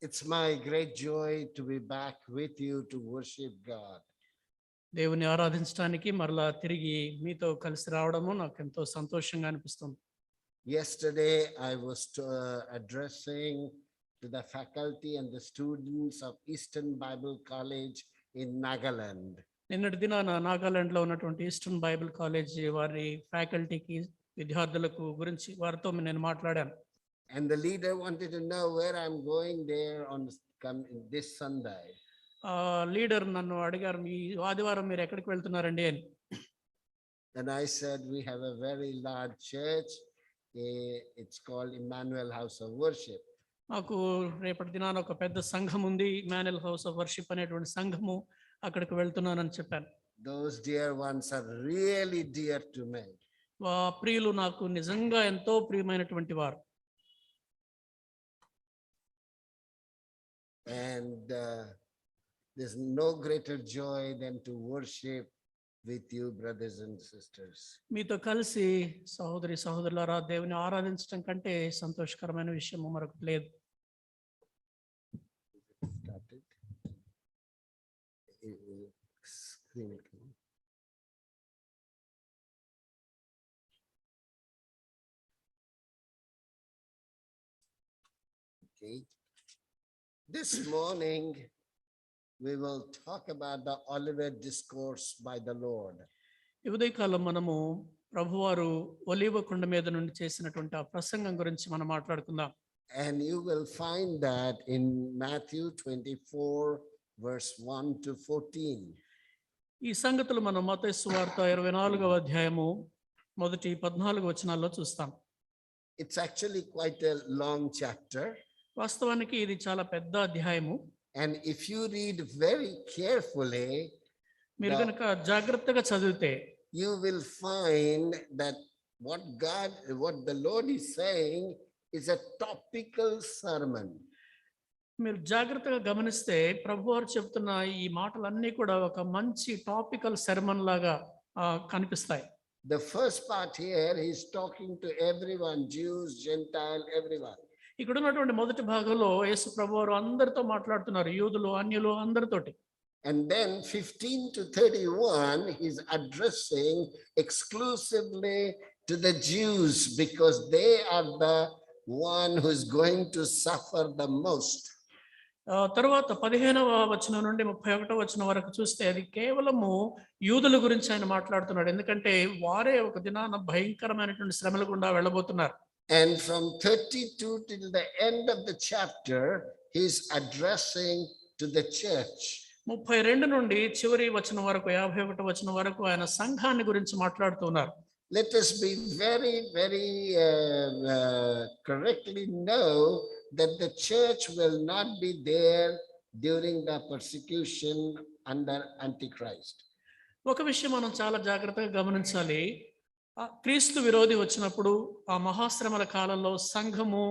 It's my great joy to be back with you to worship God. దేవుని ఆరాధించడానికి మరలా తిరిగి మీతో కలిసి రావడము నాకు ఎంతో సంతోషంగా అనిపిస్తుంది. Yesterday, I was addressing to the faculty and the students of Eastern Bible College in Nagaland. నిన్నటి దినాన నాగాలాండ్లో ఉన్నటువంటి ఈస్టర్న్ బైబిల్ కాలేజ్ వారి ఫ్యాకల్టీకి విద్యార్థులకు గురించి వారితో నేను మాట్లాడాను. And the leader wanted to know where I'm going there on this Sunday. Leader నన్ను అడిగారు, ఈ ఆదివారం మీరు ఎక్కడికి వెళ్తున్నారండి అని. And I said, we have a very large church. It's called Emmanuel House of Worship. మాకు రేపటి దినాన ఒక పెద్ద సంఘం ఉంది, ఇమాన్యుయల్ హౌస్ ఆఫ్ వర్షిప్ అనేటువంటి సంఘము, అక్కడికి వెళ్తున్నానని చెప్పాను. Those dear ones are really dear to me. ప్రియులు నాకు నిజంగా ఎంతో ప్రియమైనటువంటి వారు. And there's no greater joy than to worship with you, brothers and sisters. మీతో కలిసి సహోదరి సహోదరులారా దేవుని ఆరాధించడం కంటే సంతోషకరమైన విషయం మరొకటి లేదు. Okay. This morning, we will talk about the Olivet Discourse by the Lord. ఈ ఉదయకాలం మనము ప్రభువారు ఒలీవ కొండ మీద నుండి చేసినటువంటి ఆ ప్రసంగం గురించి మనం మాట్లాడుకుందాం. And you will find that in Matthew 24, verse 1 to 14. ఈ సంగతులు మనం మత్తయి సువార్త 24వ అధ్యాయము 1-14 వచనాల్లో చూస్తాం. It's actually quite a long chapter. వాస్తవానికి ఇది చాలా పెద్ద అధ్యాయము. And if you read very carefully, మీరు కనుక జాగ్రత్తగా చదివితే you will find that what the Lord is saying is a topical sermon. మీరు జాగ్రత్తగా గమనిస్తే ప్రభువారు చెప్తున్న ఈ మాటలన్నీ కూడా ఒక మంచి టాపికల్ సెర్మన్ లాగా కనిపిస్తాయి. The first part here, he's talking to everyone, Jews, Gentile, everyone. ఇక్కడ ఉన్నటువంటి మొదటి భాగంలో యేసు ప్రభువారు అందరితో మాట్లాడుతున్నారు, యూదులు అన్యులు అందరితోటి. And then 15 to 31, he's addressing exclusively to the Jews because they are the one who's going to suffer the most. తర్వాత 15వ వచనం నుండి 31వ వచనం వరకు చూస్తే అది కేవలము యూదుల గురించి ఆయన మాట్లాడుతున్నాడు, ఎందుకంటే వారే ఒక దినాన భయంకరమైనటువంటి శ్రమల గుండా వెళ్ళబోతున్నారు. And from 32 till the end of the chapter, he's addressing to the church. 32 నుండి చివరి వచనం వరకు 51వ వచనం వరకు ఆయన సంఘాన్ని గురించి మాట్లాడుతున్నారు. Let us be very, very correctly know that the church will not be there during the persecution under Antichrist. ఒక విషయం మనం చాలా జాగ్రత్తగా గమనించాలి. క్రీస్తు విరోధి వచ్చినప్పుడు ఆ మహాశ్రమల కాలంలో సంఘము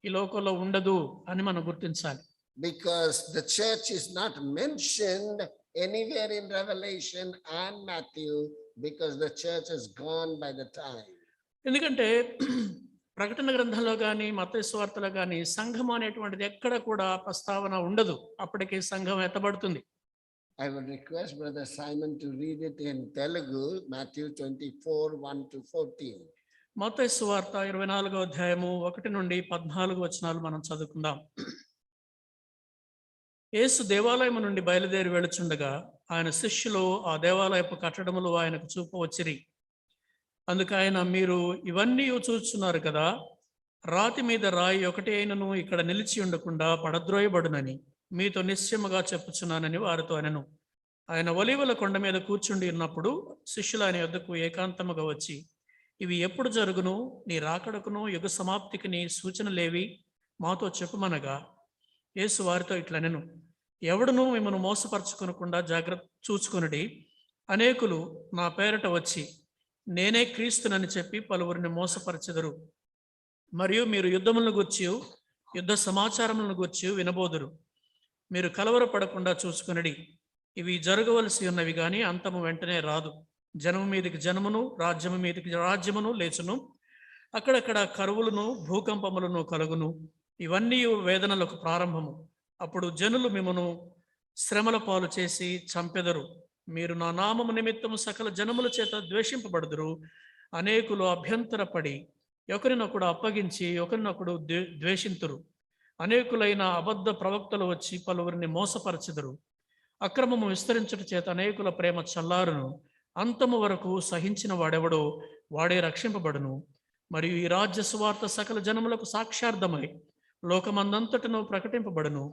ఈ లోకంలో ఉండదు అని మనం గుర్తించాలి. Because the church is not mentioned anywhere in Revelation and Matthew, because the church is gone by the time. ఎందుకంటే ప్రకటన గ్రంథంలో కానీ మత్తయి సువార్తలో కానీ సంఘం అనేటువంటిది ఎక్కడ కూడా ప్రస్తావన ఉండదు, అప్పటికే సంఘం ఎత్తబడుతుంది. I would request Brother Simon to read it in Telugu, Matthew 24, 1 to 14. మత్తయి సువార్త 24వ అధ్యాయము 1 నుండి 14 వచనాలు మనం చదువుకుందాం. యేసు దేవాలయము నుండి బయలుదేరి వెళుచుండగా ఆయన శిష్యులు ఆ దేవాలయపు కట్టడములు ఆయనకు చూపవచ్చిరి. అందుకు ఆయన, మీరు ఇవన్నీ చూస్తున్నారు కదా, రాతి మీద రాయి ఒకటి అయినను ఇక్కడ నిలిచి ఉండకుండా పడద్రోయబడునని మీతో నిశ్చయముగా చెప్పుచున్నానని వారితో అనెను. ఆయన ఒలీవల కొండ మీద కూర్చుండి ఉన్నప్పుడు శిష్యులు ఆయన యొద్దకు ఏకాంతముగా వచ్చి, ఇవి ఎప్పుడు జరుగును, నీ రాకడకును యుగ సమాప్తికి నీ సూచనలేవి మాతో చెప్పుమనగా, యేసు వారితో ఇట్లనెను, ఎవడునూ మిమ్మల్ని మోసపరచుకొనకుండా జాగ్రత్త చూచుకొనుడి. అనేకులు నా పేరట వచ్చి నేనే క్రీస్తునని చెప్పి పలువురిని మోసపరచెదరు. మరియు మీరు యుద్ధములను గూర్చి యుద్ధ సమాచారములను గూర్చి వినబోదురు. మీరు కలవరపడకుండా చూసుకొనుడి. ఇవి జరగవలసి ఉన్నవి గాని అంతము వెంటనే రాదు. జనము మీదకి జనమును, రాజ్యము మీదకి రాజ్యమును లేచును. అక్కడక్కడ కరువులను భూకంపములను కలుగును. ఇవన్నీ వేదనలకు ప్రారంభము. అప్పుడు జనులు మిమ్మను శ్రమల పాలు చేసి చంపెదరు. మీరు నా నామము నిమిత్తము సకల జనముల చేత ద్వేషింపబడుదురు. అనేకులు అభ్యంతరపడి ఒకరినొకడు అప్పగించి ఒకరినొకడు ద్వేషింతురు. అనేకులైన అబద్ధ ప్రవక్తలు వచ్చి పలువురిని మోసపరచెదరు. అక్రమము విస్తరించుట చేత అనేకుల ప్రేమ చల్లారును. అంతము వరకు సహించిన వాడెవడో వాడే రక్షింపబడును. మరియు ఈ రాజ్య సువార్త సకల జనములకు సాక్ష్యార్థమై లోకమందంతటను ప్రకటింపబడును.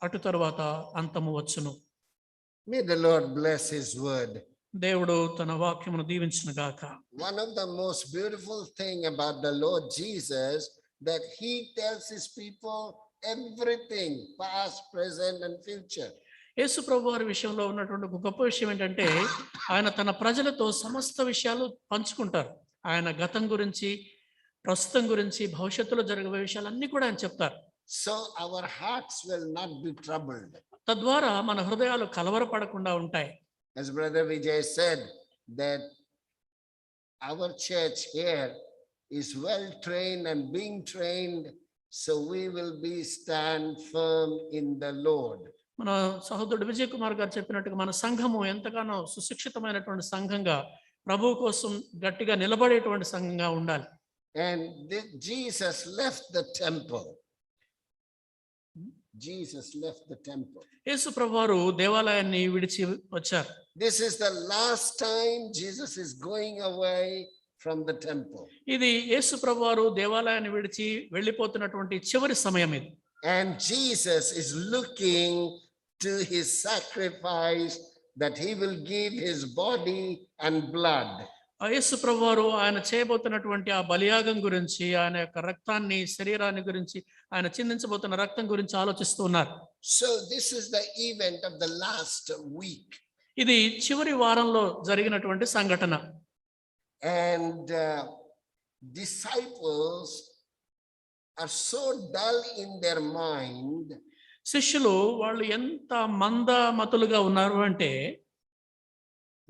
అటు తరువాత అంతము వచ్చును. May the Lord bless his word. దేవుడు తన వాక్యమును దీవించును గాక. One of the most beautiful thing about the Lord Jesus, that he tells his people everything, past, present, and future. యేసు ప్రభు వారి విషయంలో ఉన్నటువంటి ఒక గొప్ప విషయం ఏంటంటే ఆయన తన ప్రజలతో సమస్త విషయాలు పంచుకుంటారు. ఆయన గతం గురించి, ప్రస్తుతం గురించి, భవిష్యత్తులో జరగబోయే విషయాలన్నీ కూడా ఆయన చెప్తారు. So our hearts will not be troubled. తద్వారా మన హృదయాలు కలవరపడకుండా ఉంటాయి. As Brother Vijay said, that our church here is well trained and being trained, so we will be stand firm in the Lord. మన సహోదరుడు విజయ్ కుమార్ గారు చెప్పినట్టుగా మన సంఘము ఎంతగానో సుశిక్షితమైనటువంటి సంఘంగా, ప్రభువు కోసం గట్టిగా నిలబడేటువంటి సంఘంగా ఉండాలి. And Jesus left the temple. Jesus left the temple. యేసు ప్రభువారు దేవాలయాన్ని విడిచి వచ్చారు. This is the last time Jesus is going away from the temple. ఇది యేసు ప్రభువారు దేవాలయాన్ని విడిచి వెళ్ళిపోతున్నటువంటి చివరి సమయం ఇది. And Jesus is looking to his sacrifice, that he will give his body and blood. ఆ యేసు ప్రభువారు ఆయన చేయబోతున్నటువంటి ఆ బలియాగం గురించి, ఆయన యొక్క రక్తాన్ని, శరీరాన్ని గురించి, ఆయన చిందించబోతున్న రక్తం గురించి ఆలోచిస్తూ ఉన్నారు. So this is the event of the last week. ఇది చివరి వారంలో జరిగినటువంటి సంఘటన. And disciples are so dull in their mind. శిష్యులు వాళ్ళు ఎంత మందమతులుగా ఉన్నారు అంటే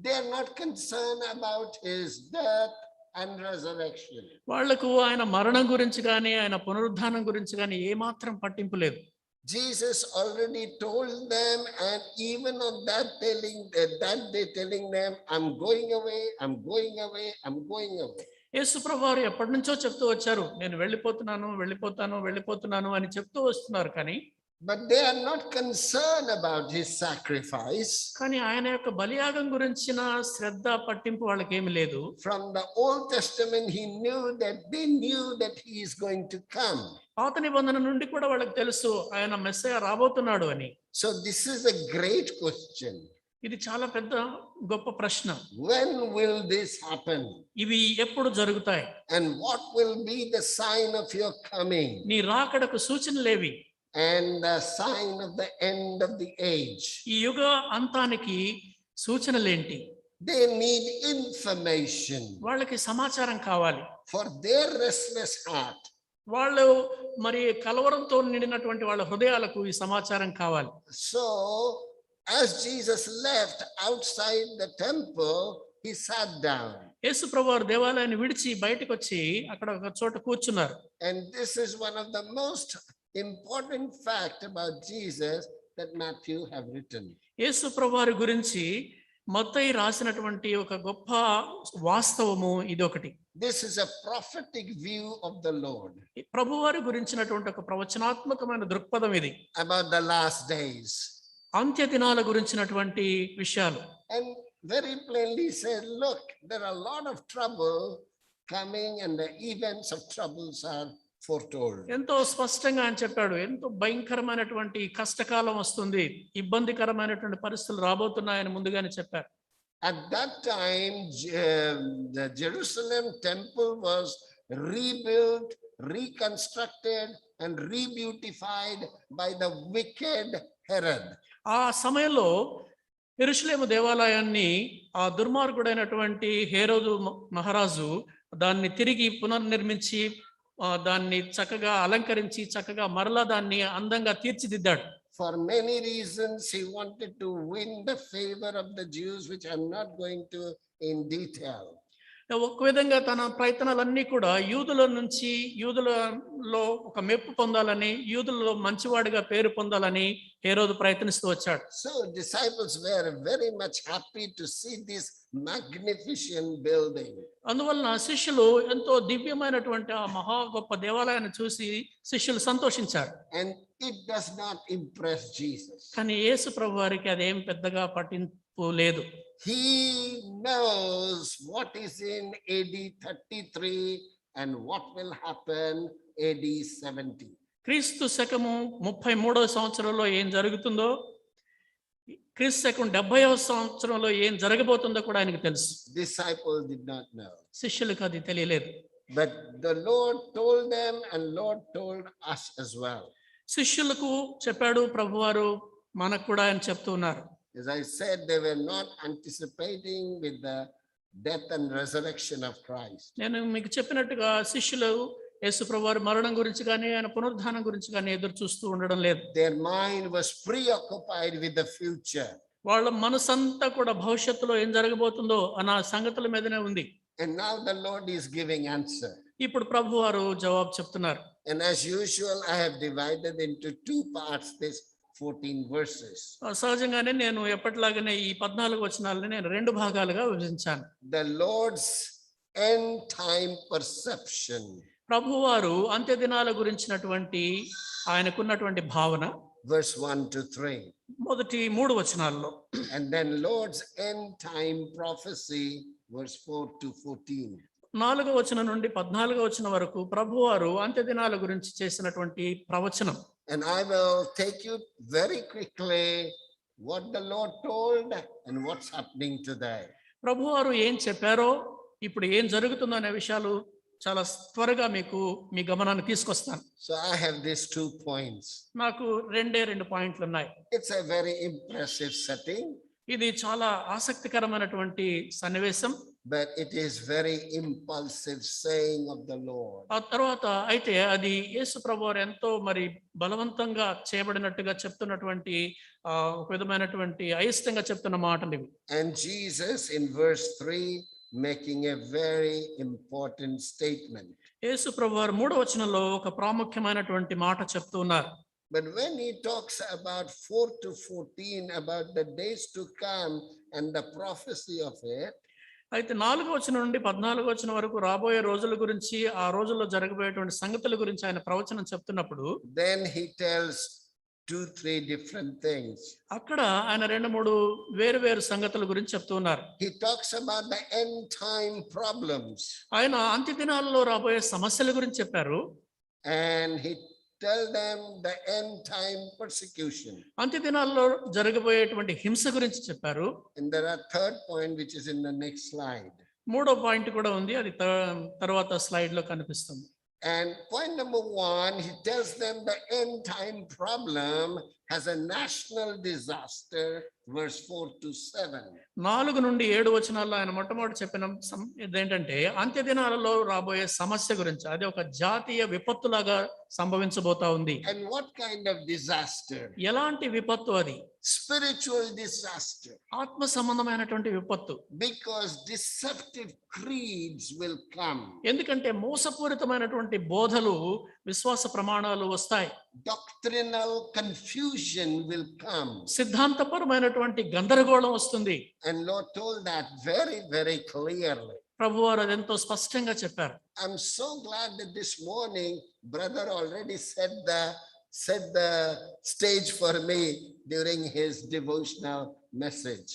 They are not concerned about his death and resurrection. వాళ్లకు ఆయన మరణం గురించి కానీ, ఆయన పునరుద్ధానం గురించి కానీ ఏమాత్రం పట్టింపు లేదు. Jesus already told them, and even on that day telling them, I'm going away, I'm going away, I'm going away. యేసు ప్రభువారు ఎప్పటి నుంచో చెప్తూ వచ్చారు, నేను వెళ్ళిపోతున్నాను అని చెప్తూ వస్తున్నారు. కానీ But they are not concerned about his sacrifice. కానీ ఆయన యొక్క బలియాగం గురించిన శ్రద్ధ, పట్టింపు వాళ్ళకి ఏమి లేదు. From the Old Testament, they knew that he is going to come. పాత నిబంధన నుండి కూడా వాళ్ళకి తెలుసు ఆయన మెస్సయ రాబోతున్నాడు అని. So this is a great question. ఇది చాలా పెద్ద గొప్ప ప్రశ్న. When will this happen? ఇవి ఎప్పుడు జరుగుతాయి? And what will be the sign of your coming? నీ రాకడకు సూచనలేవి? And the sign of the end of the age. ఈ యుగ అంతానికి సూచనలేంటి? They need information. వాళ్ళకి సమాచారం కావాలి. For their restless heart. వాళ్ళు మరి కలవరంతో నిండినటువంటి వాళ్ళ హృదయాలకు ఈ సమాచారం కావాలి. So as Jesus left outside the temple, he sat down. యేసు ప్రభువారు దేవాలయాన్ని విడిచి బయటకు వచ్చి అక్కడ ఒక చోట కూర్చున్నారు. And this is one of the most important fact about Jesus that Matthew have written. యేసు ప్రభువారి గురించి మత్తయి రాసినటువంటి ఒక గొప్ప వాస్తవము ఇది ఒకటి. This is a prophetic view of the Lord. ప్రభువారి గురించినటువంటి ఒక ప్రవచనాత్మకమైన దృక్పథం ఇది. About the last days. అంత్య దినాల గురించినటువంటి విషయాలు. And very plainly said, look, there are a lot of trouble coming and the events of troubles are foretold. ఎంతో స్పష్టంగా ఆయన చెప్పాడు, ఎంతో భయంకరమైనటువంటి కష్టకాలం వస్తుంది, ఇబ్బందికరమైనటువంటి పరిస్థితులు రాబోతున్నాయని ముందుగానే చెప్పారు. At that time, the Jerusalem temple was rebuilt, reconstructed, and rebeautified by the wicked Herod. ఆ సమయంలో యెరూషలేము దేవాలయాన్ని ఆ దుర్మార్గుడైనటువంటి హేరోదు మహారాజు దాన్ని తిరిగి పునర్నిర్మించి దాన్ని చక్కగా అలంకరించి చక్కగా మరలా దాన్ని అందంగా తీర్చిదిద్దాడు. For many reasons, he wanted to win the favor of the Jews, which I'm not going to in detail. ఒక విధంగా తన ప్రయత్నాలన్నీ కూడా యూదుల నుంచి యూదులలో ఒక మెప్పు పొందాలని, యూదులలో మంచివాడిగా పేరు పొందాలని హేరోదు ప్రయత్నిస్తూ వచ్చాడు. So disciples were very much happy to see this magnificent building. అందువలన శిష్యులు ఎంతో దివ్యమైనటువంటి ఆ మహా గొప్ప దేవాలయాన్ని చూసి శిష్యులు సంతోషించారు. And it does not impress Jesus. కానీ యేసు ప్రభు వారికి అదేం పెద్దగా పట్టింపు లేదు. He knows what is in AD 33 and what will happen AD 70. క్రీస్తు శకము 33వ సంవత్సరంలో ఏం జరుగుతుందో, క్రీస్తు శకం 70వ సంవత్సరంలో ఏం జరగబోతుందో కూడా ఆయనకు తెలుసు. Disciples did not know. శిష్యులకు అది తెలియలేదు. But the Lord told them and Lord told us as well. శిష్యులకు చెప్పాడు ప్రభువారు, మనకు కూడా ఆయన చెప్తూ ఉన్నారు. As I said, they were not anticipating with the death and resurrection of Christ. నేను మీకు చెప్పినట్టుగా శిష్యులు యేసు ప్రభువారి మరణం గురించి కానీ ఆయన పునరుద్ధానం గురించి కానీ ఎదురు చూస్తూ ఉండడం లేదు. Their mind was preoccupied with the future. వాళ్ళ మనసంతా కూడా భవిష్యత్తులో ఏం జరగబోతుందో అన్న సంగతుల మీదనే ఉంది. And now the Lord is giving answer. ఇప్పుడు ప్రభువారు జవాబు చెప్తున్నారు. And as usual, I have divided into two parts this 14 verses. సహజంగానే నేను ఎప్పటిలాగానే ఈ 14 వచనాలని నేను 2 భాగాలుగా విభజించాను. The Lord's end time perception. ప్రభువారు అంత్య దినాల గురించినటువంటి ఆయనకున్నటువంటి భావన, Verse 1 to 3. మొదటి 3 వచనాల్లో. And then Lord's end time prophecy, verse 4 to 14. 4వ వచనం నుండి 14వ వచనం వరకు ప్రభువారు అంత్య దినాల గురించి చేసినటువంటి ప్రవచనం. And I will take you very quickly what the Lord told and what's happening today. ప్రభువారు ఏం చెప్పారో, ఇప్పుడు ఏం జరుగుతుందో అనే విషయాలు చాలా త్వరగా మీకు మీ గమనాన్ని తీసుకొస్తాను. So I have these 2 points. నాకు 2 పాయింట్లు ఉన్నాయి. It's a very impressive setting, ఇది చాలా ఆసక్తికరమైనటువంటి సన్నివేశం. but it is very impulsive saying of the Lord. ఆ తర్వాత అయితే అది యేసు ప్రభువారు ఎంతో మరి బలవంతంగా చేయబడినట్టుగా చెప్తున్నటువంటి ఒక విధమైనటువంటి అయిష్టంగా చెప్తున్న మాటలు ఇవి. And Jesus in verse 3 making a very important statement. యేసు ప్రభువారు 3వ వచనంలో ఒక ప్రాముఖ్యమైనటువంటి మాట చెప్తూ ఉన్నారు. But when he talks about 4 to 14 about the days to come and the prophecy of it, అయితే 4వ వచనం నుండి 14వ వచనం వరకు రాబోయే రోజుల గురించి, ఆ రోజుల్లో జరగబోయేటువంటి సంగతుల గురించి ఆయన ప్రవచనం చెప్తున్నప్పుడు then he tells 2-3 different things. అక్కడ ఆయన 2-3 వేరు సంగతుల గురించి చెప్తూ ఉన్నారు. He talks about the end time problems. ఆయన అంత్య దినాలలో రాబోయే సమస్యల గురించి చెప్పారు. And he tell them the end time persecution. అంత్య దినాల్లో జరగబోయేటువంటి హింస గురించి చెప్పారు. And there are third point which is in the next slide. 3వ పాయింట్ కూడా ఉంది, అది తర్వాత స్లైడ్ లో కనిపిస్తుంది. And point number 1, he tells them the end time problem has a national disaster, verse 4 to 7. 4 నుండి 7 వచనాల్లో ఆయన మొట్టమొదటి చెప్పిన ఇదేంటంటే అంత్య దినాలలో రాబోయే సమస్య గురించి, అది ఒక జాతీయ విపత్తులాగా సంభవించబోతా ఉంది. And what kind of disaster? ఎలాంటి విపత్తు అది? Spiritual disaster. ఆత్మ సంబంధమైనటువంటి విపత్తు. Because deceptive creeds will come. ఎందుకంటే మోసపూరితమైనటువంటి బోధలు, విశ్వాస ప్రమాణాలు వస్తాయి. Doctrinal confusion will come. సిద్ధాంతపరమైనటువంటి గందరగోళం వస్తుంది. And Lord told that very, very clearly. ప్రభువారు అదెంతో స్పష్టంగా చెప్పారు. I'm so glad that this morning brother already set the stage for me during his devotional message.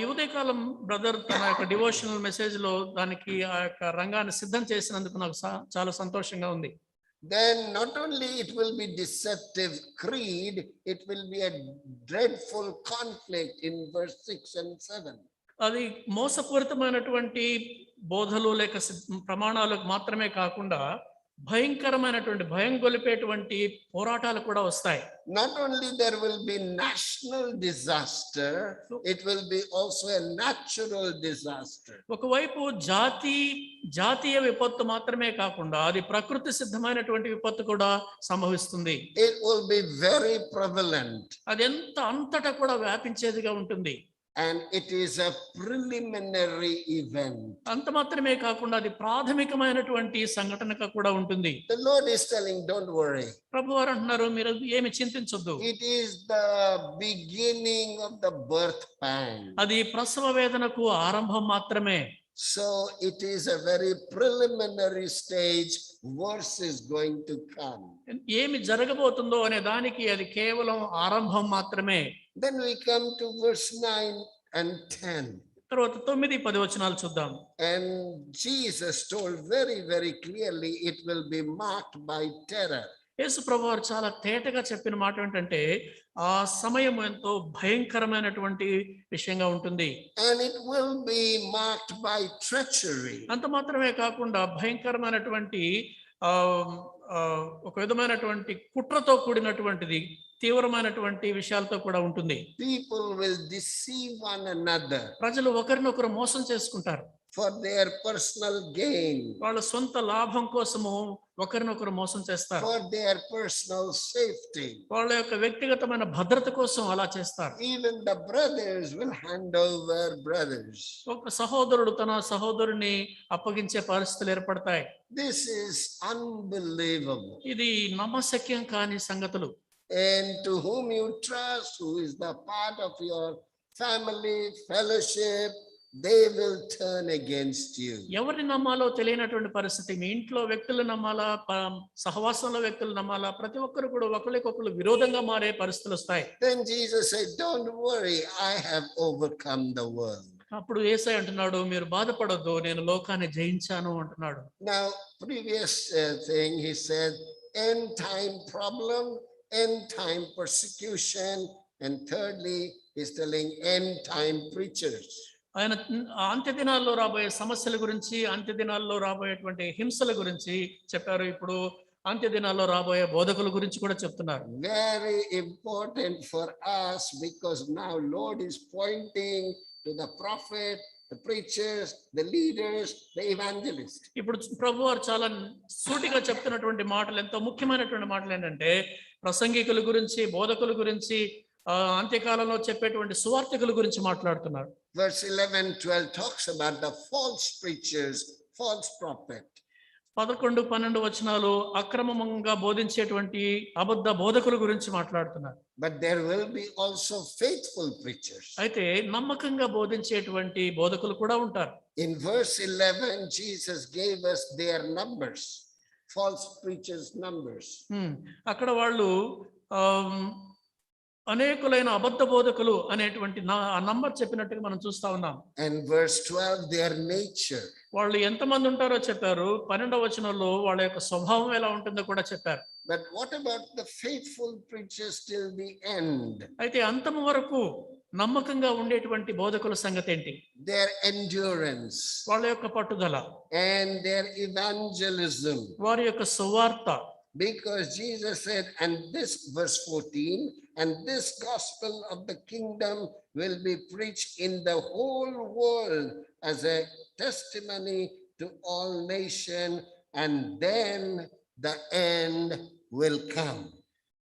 ఈ ఉదయకాలం బ్రదర్ తన యొక్క డివోషనల్ మెసేజ్ లో దానికి ఆ యొక్క రంగాన్ని సిద్ధం చేసినందుకు నాకు చాలా సంతోషంగా ఉంది. Then not only it will be deceptive creed, it will be a dreadful conflict in verse 6 and 7. అది మోసపూరితమైనటువంటి బోధలు లేక ప్రమాణాలు మాత్రమే కాకుండా భయంకరమైనటువంటి భయం గొలిపేటువంటి పోరాటాలు కూడా వస్తాయి. Not only there will be national disaster, it will be also a natural disaster. ఒకవైపు జాతీయ విపత్తు మాత్రమే కాకుండా అది ప్రకృతి సిద్ధమైనటువంటి విపత్తు కూడా సంభవిస్తుంది. It will be very prevalent. అది అంతటా కూడా వ్యాపించేదిగా ఉంటుంది. and it is a preliminary event. అంత మాత్రమే కాకుండా అది ప్రాథమికమైనటువంటి సంఘటనగా కూడా ఉంటుంది. The Lord is telling, don't worry. ప్రభువారు అంటున్నారు, మీరు ఏమి చింతించొద్దు. It is the beginning of the birth pang. అది ప్రసవ వేదనకు ఆరంభం మాత్రమే. So it is a very preliminary stage. Worse is going to come. ఏమి జరగబోతుందో అనే దానికి అది కేవలం ఆరంభం మాత్రమే. Then we come to verse 9 and 10. తర్వాత 9-10 వచనాలు చూద్దాం. And Jesus told very, very clearly, it will be marked by terror. యేసు ప్రభువారు చాలా తేటగా చెప్పిన మాట ఏంటంటే ఆ సమయం ఎంతో భయంకరమైనటువంటి విషయంగా ఉంటుంది. And it will be marked by treachery. అంత మాత్రమే కాకుండా భయంకరమైనటువంటి ఒక విధమైనటువంటి కుట్రతో కూడినటువంటిది, తీవ్రమైనటువంటి విషయాలతో కూడా ఉంటుంది. People will deceive one another ప్రజలు ఒకరినొకరు మోసం చేసుకుంటారు. for their personal gain, వాళ్ళ సొంత లాభం కోసము ఒకరినొకరు మోసం చేస్తారు. for their personal safety. వాళ్ళ యొక్క వ్యక్తిగతమైన భద్రత కోసం అలా చేస్తారు. Even the brothers will hand over brothers. ఒక సహోదరుడు తన సహోదరుని అప్పగించే పరిస్థితులు ఏర్పడతాయి. This is unbelievable. ఇది నమ్మశక్యం కాని సంగతులు. And to whom you trust, who is the part of your family, fellowship, they will turn against you. ఎవరిని నమ్మాలో తెలియనటువంటి పరిస్థితి. మీ ఇంట్లో వ్యక్తులు నమ్మాలా, సహవాసంలో వ్యక్తులు నమ్మాలా, ప్రతి ఒక్కరు కూడా ఒకరికొకరు విరోధంగా మారే పరిస్థితులు వస్తాయి. Then Jesus said, don't worry, I have overcome the world. అప్పుడు యేసయ్య అంటున్నాడు, మీరు బాధపడొద్దు, నేను లోకాన్ని జయించాను అంటున్నాడు. Now, previous thing he said, end time problem, end time persecution, and thirdly, he's telling end time preachers. ఆయన అంత్య దినాల్లో రాబోయే సమస్యల గురించి, అంత్య దినాల్లో రాబోయేటువంటి హింసల గురించి చెప్పారు. ఇప్పుడు అంత్య దినాల్లో రాబోయే బోధకుల గురించి కూడా చెప్తున్నారు. Very important for us, because now Lord is pointing to the prophet, the preachers, the leaders, the evangelists. ఇప్పుడు ప్రభువారు చాలా సూటిగా చెప్తున్నటువంటి మాటలు, ఎంతో ముఖ్యమైనటువంటి మాటలు ఏంటంటే ప్రసంగికుల గురించి, బోధకుల గురించి, అంత్యకాలంలో చెప్పేటువంటి సువార్తికుల గురించి మాట్లాడుతున్నారు. Verse 11, 12 talks about the false preachers, false prophet. 11-12 వచనాలు అక్రమంగా బోధించేటువంటి అబద్ధ బోధకుల గురించి మాట్లాడుతున్నారు. But there will be also faithful preachers. అయితే నమ్మకంగా బోధించేటువంటి బోధకులు కూడా ఉంటారు. In verse 11, Jesus gave us their numbers, false preachers' numbers. అక్కడ వాళ్ళు అనేకులైన అబద్ధ బోధకులు అనేటువంటి ఆ నంబర్ చెప్పినట్టుగా మనం చూస్తా ఉన్నాం. And verse 12, their nature. వాళ్ళు ఎంతమంది ఉంటారో చెప్పారు. 12వ వచనంలో వాళ్ళ యొక్క స్వభావం ఎలా ఉంటుందో కూడా చెప్పారు. But what about the faithful preachers till the end? అయితే అంతము వరకు నమ్మకంగా ఉండేటువంటి బోధకుల సంగతి ఏంటి? Their endurance. వాళ్ళ యొక్క పట్టుదల. And their evangelism. వారి యొక్క సువార్త. Because Jesus said, and this verse 14, and this gospel of the kingdom will be preached in the whole world as a testimony to all nations, and then the end will come.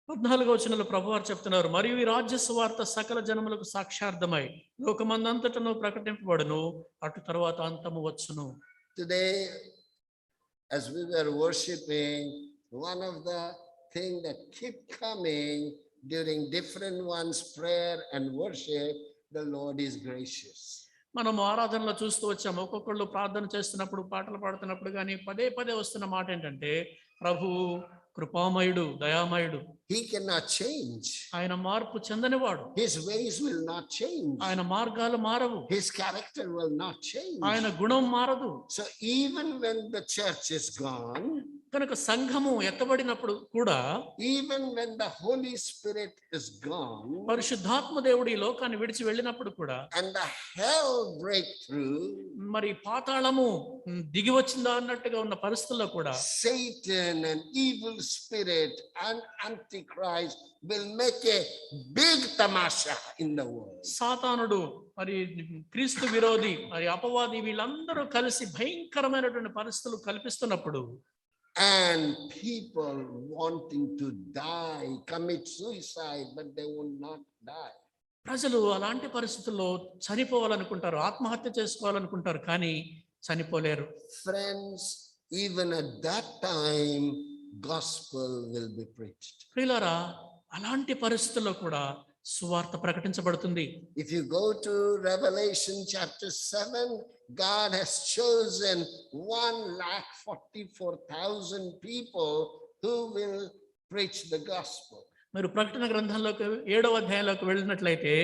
14వ వచనంలో ప్రభువారు చెప్తున్నారు, మరియు ఈ రాజ్య సువార్త సకల జనములకు సాక్షార్థమై లోకమందంతటను ప్రకటింపబడును, అటు తర్వాత అంతము వచ్చును. Today, as we were worshiping, one of the things that keep coming during different ones prayer and worship, the Lord is gracious. మనం ఆరాధనలో చూస్తూ వచ్చాము. ఒక్కొక్కళ్ళు ప్రార్థన చేస్తున్నప్పుడు, పాటలు పాడుతున్నప్పుడు కానీ పదే పదే వస్తున్న మాట ఏంటంటే, ప్రభు కృపామయుడు, దయామయుడు. He cannot change. ఆయన మార్పు చెందనివాడు. His ways will not change. ఆయన మార్గాలు మారవు. His character will not change. ఆయన గుణం మారదు. So even when the church is gone, కనుక సంఘము ఎత్తబడినప్పుడు కూడా, even when the Holy Spirit is gone, పరిశుద్ధాత్మ దేవుడు ఈ లోకాన్ని విడిచి వెళ్ళినప్పుడు కూడా, and the hell breakthrough, మరి పాతాళము దిగి వచ్చిందా అన్నట్టుగా ఉన్న పరిస్థితుల్లో కూడా, Satan and evil spirit and Antichrist will make a big tamasha in the world. సాతానుడు, మరి క్రీస్తు విరోధి, మరి అపవాది, వీళ్ళందరూ కలిసి భయంకరమైనటువంటి పరిస్థితులు కల్పిస్తున్నప్పుడు, and people wanting to die, commit suicide, but they will not die. ప్రజలు అలాంటి పరిస్థితుల్లో చనిపోవాలనుకుంటారు, ఆత్మహత్య చేసుకోవాలనుకుంటారు, కానీ చనిపోలేరు. Friends, even at that time, gospel will be preached. ప్రియులారా, అలాంటి పరిస్థితుల్లో కూడా సువార్త ప్రకటించబడుతుంది. If you go to Revelation chapter 7, God has chosen 1,44,000 people who will preach the gospel. మీరు ప్రకటన గ్రంథంలోకి 7వ అధ్యాయంలోకి వెళ్ళినట్లయితే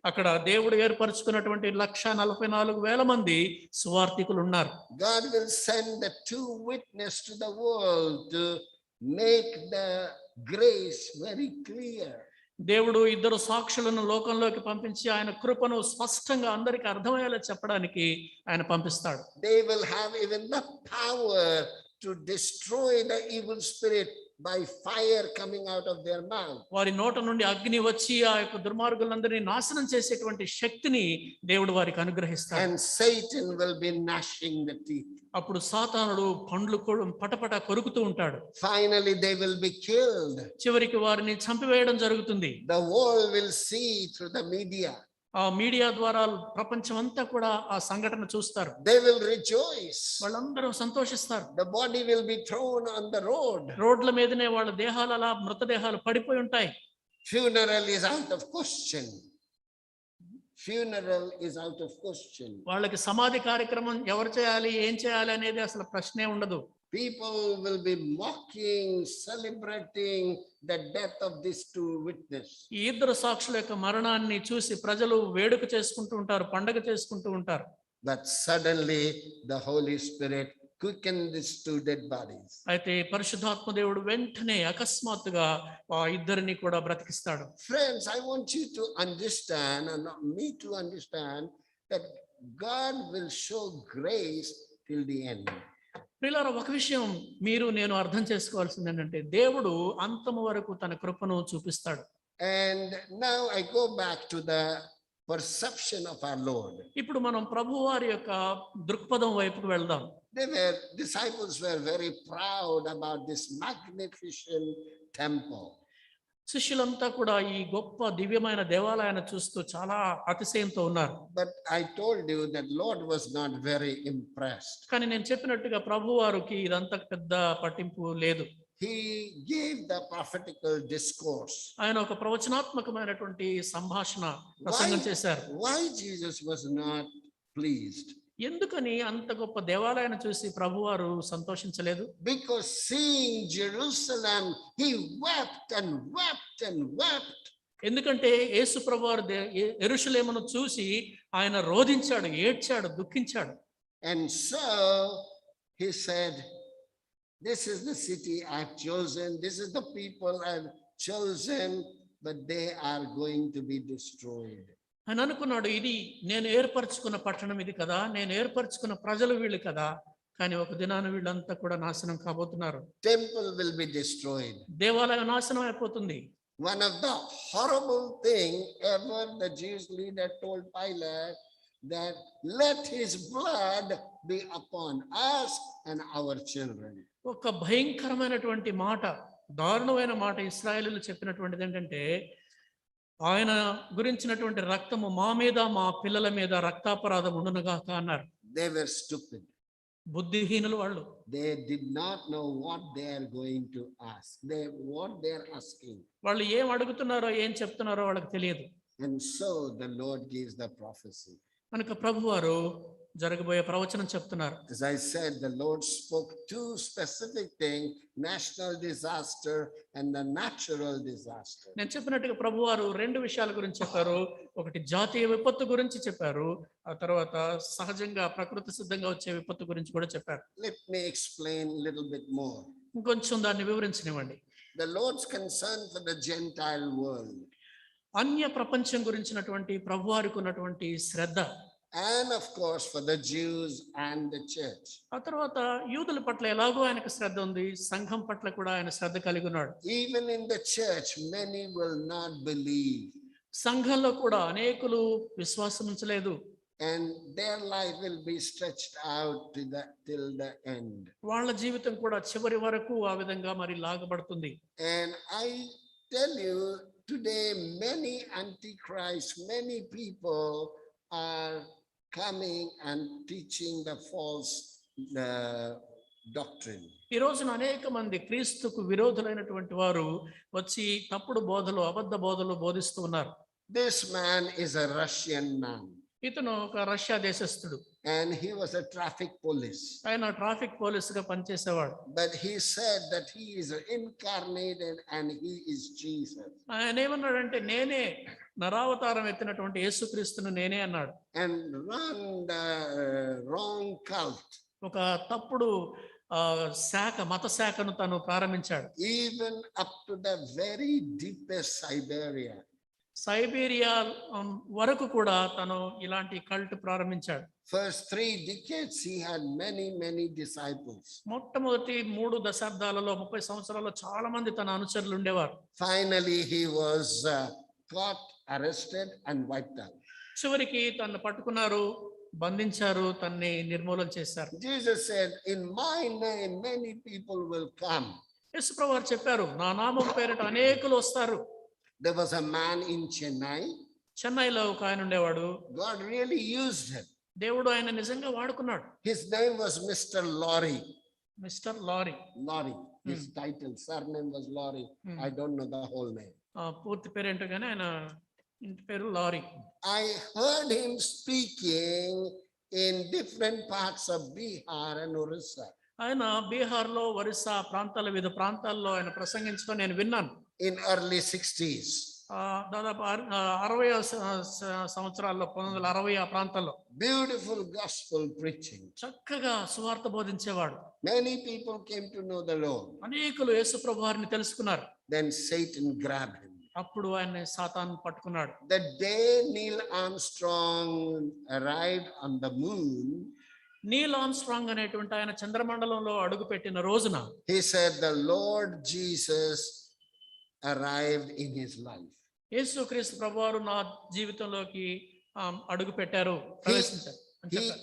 అక్కడ దేవుడు ఏర్పరచుకున్నటువంటి 1,44,000 మంది సువార్థికులు ఉన్నారు. God will send the two witnesses to the world to make the grace very clear. దేవుడు 2 సాక్షులను లోకంలోకి పంపించి ఆయన కృపను స్పష్టంగా అందరికీ అర్థమయ్యేలా చెప్పడానికి ఆయన పంపిస్తాడు. They will have even the power to destroy the evil spirit by fire coming out of their mouth. వారి నోట నుండి అగ్ని వచ్చి ఆ యొక్క దుర్మార్గులందరినీ నాశనం చేసేటువంటి శక్తిని దేవుడు వారికి అనుగ్రహిస్తాడు. And Satan will be gnashing the teeth. అప్పుడు సాతానుడు పండ్లు పటపట కొరుకుతూ ఉంటాడు. Finally, they will be killed. చివరికి వారిని చంపివేయడం జరుగుతుంది. The world will see through the media. ఆ మీడియా ద్వారా ప్రపంచం అంతా కూడా ఆ సంఘటన చూస్తారు. They will rejoice. వాళ్ళందరూ సంతోషిస్తారు. The body will be thrown on the road. రోడ్ల మీదనే వాళ్ళ దేహాలు అలా మృతదేహాలు పడిపోయి ఉంటాయి. Funeral is out of question. Funeral is out of question. వాళ్ళకి సమాధి కార్యక్రమం ఎవరు చేయాలి, ఏం చేయాలి అనేది అసలు ప్రశ్నే ఉండదు. People will be mocking, celebrating the death of these two witnesses. ఈ 2 సాక్షుల యొక్క మరణాన్ని చూసి ప్రజలు వేడుక చేసుకుంటూ ఉంటారు, పండగ చేసుకుంటూ ఉంటారు. But suddenly the Holy Spirit quickened these two dead bodies. అయితే పరిశుద్ధాత్మ దేవుడు వెంటనే అకస్మాత్తుగా ఆ ఇద్దరిని కూడా బ్రతికిస్తాడు. Friends, I want you to understand, and me to understand, that God will show grace till the end. ప్రియులారా, ఒక విషయం మీరు నేను అర్థం చేసుకోవాల్సింది ఏంటంటే దేవుడు అంతము వరకు తన కృపను చూపిస్తాడు. And now I go back to the perception of our Lord. ఇప్పుడు మనం ప్రభువారి యొక్క దృక్పథం వైపుకు వెళ్దాం. Disciples were very proud about this magnificent temple. శిష్యులంతా కూడా ఈ గొప్ప దివ్యమైన దేవాలయాన్ని చూస్తూ చాలా అతిశయంతో ఉన్నారు. But I told you that Lord was not very impressed. కానీ నేను చెప్పినట్టుగా ప్రభువారికి ఇదంతా పెద్ద పట్టింపు లేదు. He gave the prophetical discourse. ఆయన ఒక ప్రవచనాత్మకమైనటువంటి సంభాషణ ప్రసంగం చేశారు. Why Jesus was not pleased? ఎందుకని అంత గొప్ప దేవాలయాన్ని చూసి ప్రభువారు సంతోషించలేదు? Because seeing Jerusalem, he wept and wept and wept. ఎందుకంటే యేసు ప్రభువారు యెరూషలేమును చూసి ఆయన రోదించాడు, ఏడ్చాడు, దుఃఖించాడు. And so he said, this is the city I've chosen, this is the people I've chosen, but they are going to be destroyed. ఆయన అనుకున్నాడు, ఇది నేను ఏర్పరచుకున్న పట్టణం ఇది కదా, నేను ఏర్పరచుకున్న ప్రజలు వీళ్ళు కదా, కానీ ఒక దినాన వీళ్ళంతా కూడా నాశనం కాబోతున్నారు. Temple will be destroyed. దేవాలయం నాశనం అయిపోతుంది. One of the horrible thing ever the Jewish leader told Pilate, that let his blood be upon us and our children. ఒక భయంకరమైనటువంటి మాట, దారుణమైన మాట ఇశ్రాయేలీయులు చెప్పినటువంటిది ఏంటంటే, ఆయన గురించినటువంటి రక్తము మా మీద మా పిల్లల మీద రక్తాపరాధం ఉండునుగాక అన్నారు. They were stupid. బుద్ధిహీనులు వాళ్ళు. They did not know what they are going to ask. What they are asking. వాళ్ళు ఏం అడుగుతున్నారో ఏం చెప్తున్నారో వాళ్ళకి తెలియదు. And so the Lord gives the prophecy. కనుక ప్రభువారు జరగబోయే ప్రవచనం చెప్తున్నారు. As I said, the Lord spoke two specific things: national disaster and the natural disaster. నేను చెప్పినట్టుగా ప్రభువారు 2 విషయాల గురించి చెప్పారు. ఒకటి జాతీయ విపత్తు గురించి చెప్పారు, ఆ తర్వాత సహజంగా ప్రకృతి సిద్ధంగా వచ్చే విపత్తు గురించి కూడా చెప్పారు. Let me explain a little bit more. ఇంకొంచెం దాన్ని వివరించనివ్వండి. The Lord's concern for the Gentile world. అన్య ప్రపంచం గురించినటువంటి ప్రభువారికి ఉన్నటువంటి శ్రద్ధ, and of course for the Jews and the church. ఆ తర్వాత యూదుల పట్ల ఎలాగో ఆయనకు శ్రద్ధ ఉంది, సంఘం పట్ల కూడా ఆయన శ్రద్ధ కలిగి ఉన్నాడు. Even in the church many will not believe. సంఘంలో కూడా అనేకులు విశ్వాసం ఉంచలేదు. And their life will be stretched out till the end. వాళ్ళ జీవితం కూడా చివరి వరకు ఆ విధంగా మరి లాగబడుతుంది. And I tell you, today many antichrists, many people are coming and teaching the false doctrine. ఈ రోజున అనేక మంది క్రీస్తుకు విరోధులైనటువంటి వారు వచ్చి తప్పుడు బోధలు, అబద్ధ బోధలు బోధిస్తూ ఉన్నారు. This man is a Russian man. ఇతను ఒక రష్యా దేశస్థుడు. And he was a traffic police. ఆయన ట్రాఫిక్ పోలీసుగా పనిచేసేవాడు. But he said that he is incarnated and he is Jesus. ఆయన ఏమన్నాడంటే, నేనే నరావతారం ఎత్తినటువంటి యేసుక్రీస్తును నేనే అన్నాడు. And run the wrong cult. ఒక తప్పుడు శాఖ, మత శాఖను తను ప్రారంభించాడు. Even up to the very deepest Siberia. Siberia వరకు కూడా తను ఇలాంటి కల్ట్ ప్రారంభించాడు. First 3 decades he had many disciples. మొట్టమొదటి 3 దశాబ్దాలలో 30 సంవత్సరాల్లో చాలా మంది తన అనుచరులు ఉండేవారు. Finally he was caught, arrested and wiped out. చివరికి తనను పట్టుకున్నారు, బంధించారు, తన్ని నిర్మూలన చేశారు. Jesus said, in my name many people will come. యేసుప్రభువారు చెప్పారు, నా నామం పేరిట అనేకులు వస్తారు. There was a man in Chennai. చెన్నైలో ఒక ఆయన ఉండేవాడు. God really used him. దేవుడు ఆయన నిజంగా వాడుకున్నాడు. His name was Mr. Laurie. Mister lorry. Laurie. His title, surname was Laurie. I don't know the whole name. పూర్తి పేరు ఏంటో కానీ ఆయన ఇంటి పేరు lorry. I heard him speaking in different parts of Bihar and Orissa. ఆయన బీహార్లో, ఒరిస్సా ప్రాంతాల, వివిధ ప్రాంతాల్లో ఆయన ప్రసంగించడం నేను విన్నాను. In early 60s. దాదాపు 60వ సంవత్సరాల్లో, 1960 ఆ ప్రాంతాల్లో. Beautiful gospel preaching. చక్కగా సువార్త బోధించేవాడు. Many people came to know the Lord. అనేకులు యేసుప్రభు వారిని తెలుసుకున్నారు. Then Satan grabbed him. అప్పుడు ఆయన సాతాను పట్టుకున్నాడు. The day Neil Armstrong arrived on the moon, Neel Armstrong అనేటువంటి ఆయన చంద్రమండలంలో అడుగుపెట్టిన రోజున he said the Lord Jesus arrived in his life. యేసుక్రీస్తు ప్రభువారు నా జీవితంలోకి అడుగు పెట్టారు, ప్రవేశించారు అని చెప్పారు.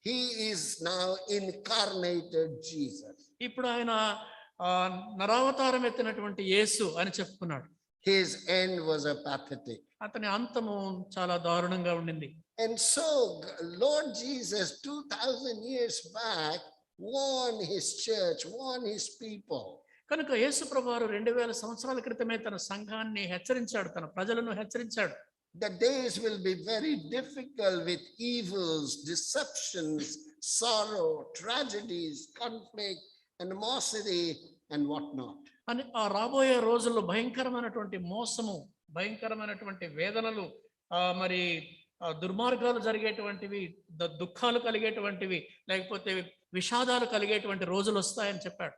He is now incarnated Jesus. ఇప్పుడు ఆయన నరావతారం ఎత్తినటువంటి యేసు అని చెప్పుకున్నాడు. His end was a pathetic. అతని అంతము చాలా దారుణంగా ఉండింది. And so Lord Jesus 2000 years back warned his church, warned his people. కనుక యేసు ప్రభువారు 2000 సంవత్సరాల క్రితమే తన సంఘాన్ని హెచ్చరించాడు, తన ప్రజలను హెచ్చరించాడు. The days will be very difficult with evils, deceptions, sorrow, tragedies, conflict, animosity and whatnot. అని రాబోయే రోజుల్లో భయంకరమైనటువంటి మోసము, భయంకరమైనటువంటి వేదనలు, మరి దుర్మార్గాలు జరిగేటువంటివి, దుఃఖాలు కలిగేటువంటివి, లేకపోతే విషాదాలు కలిగేటువంటి రోజులు వస్తాయని చెప్పాడు.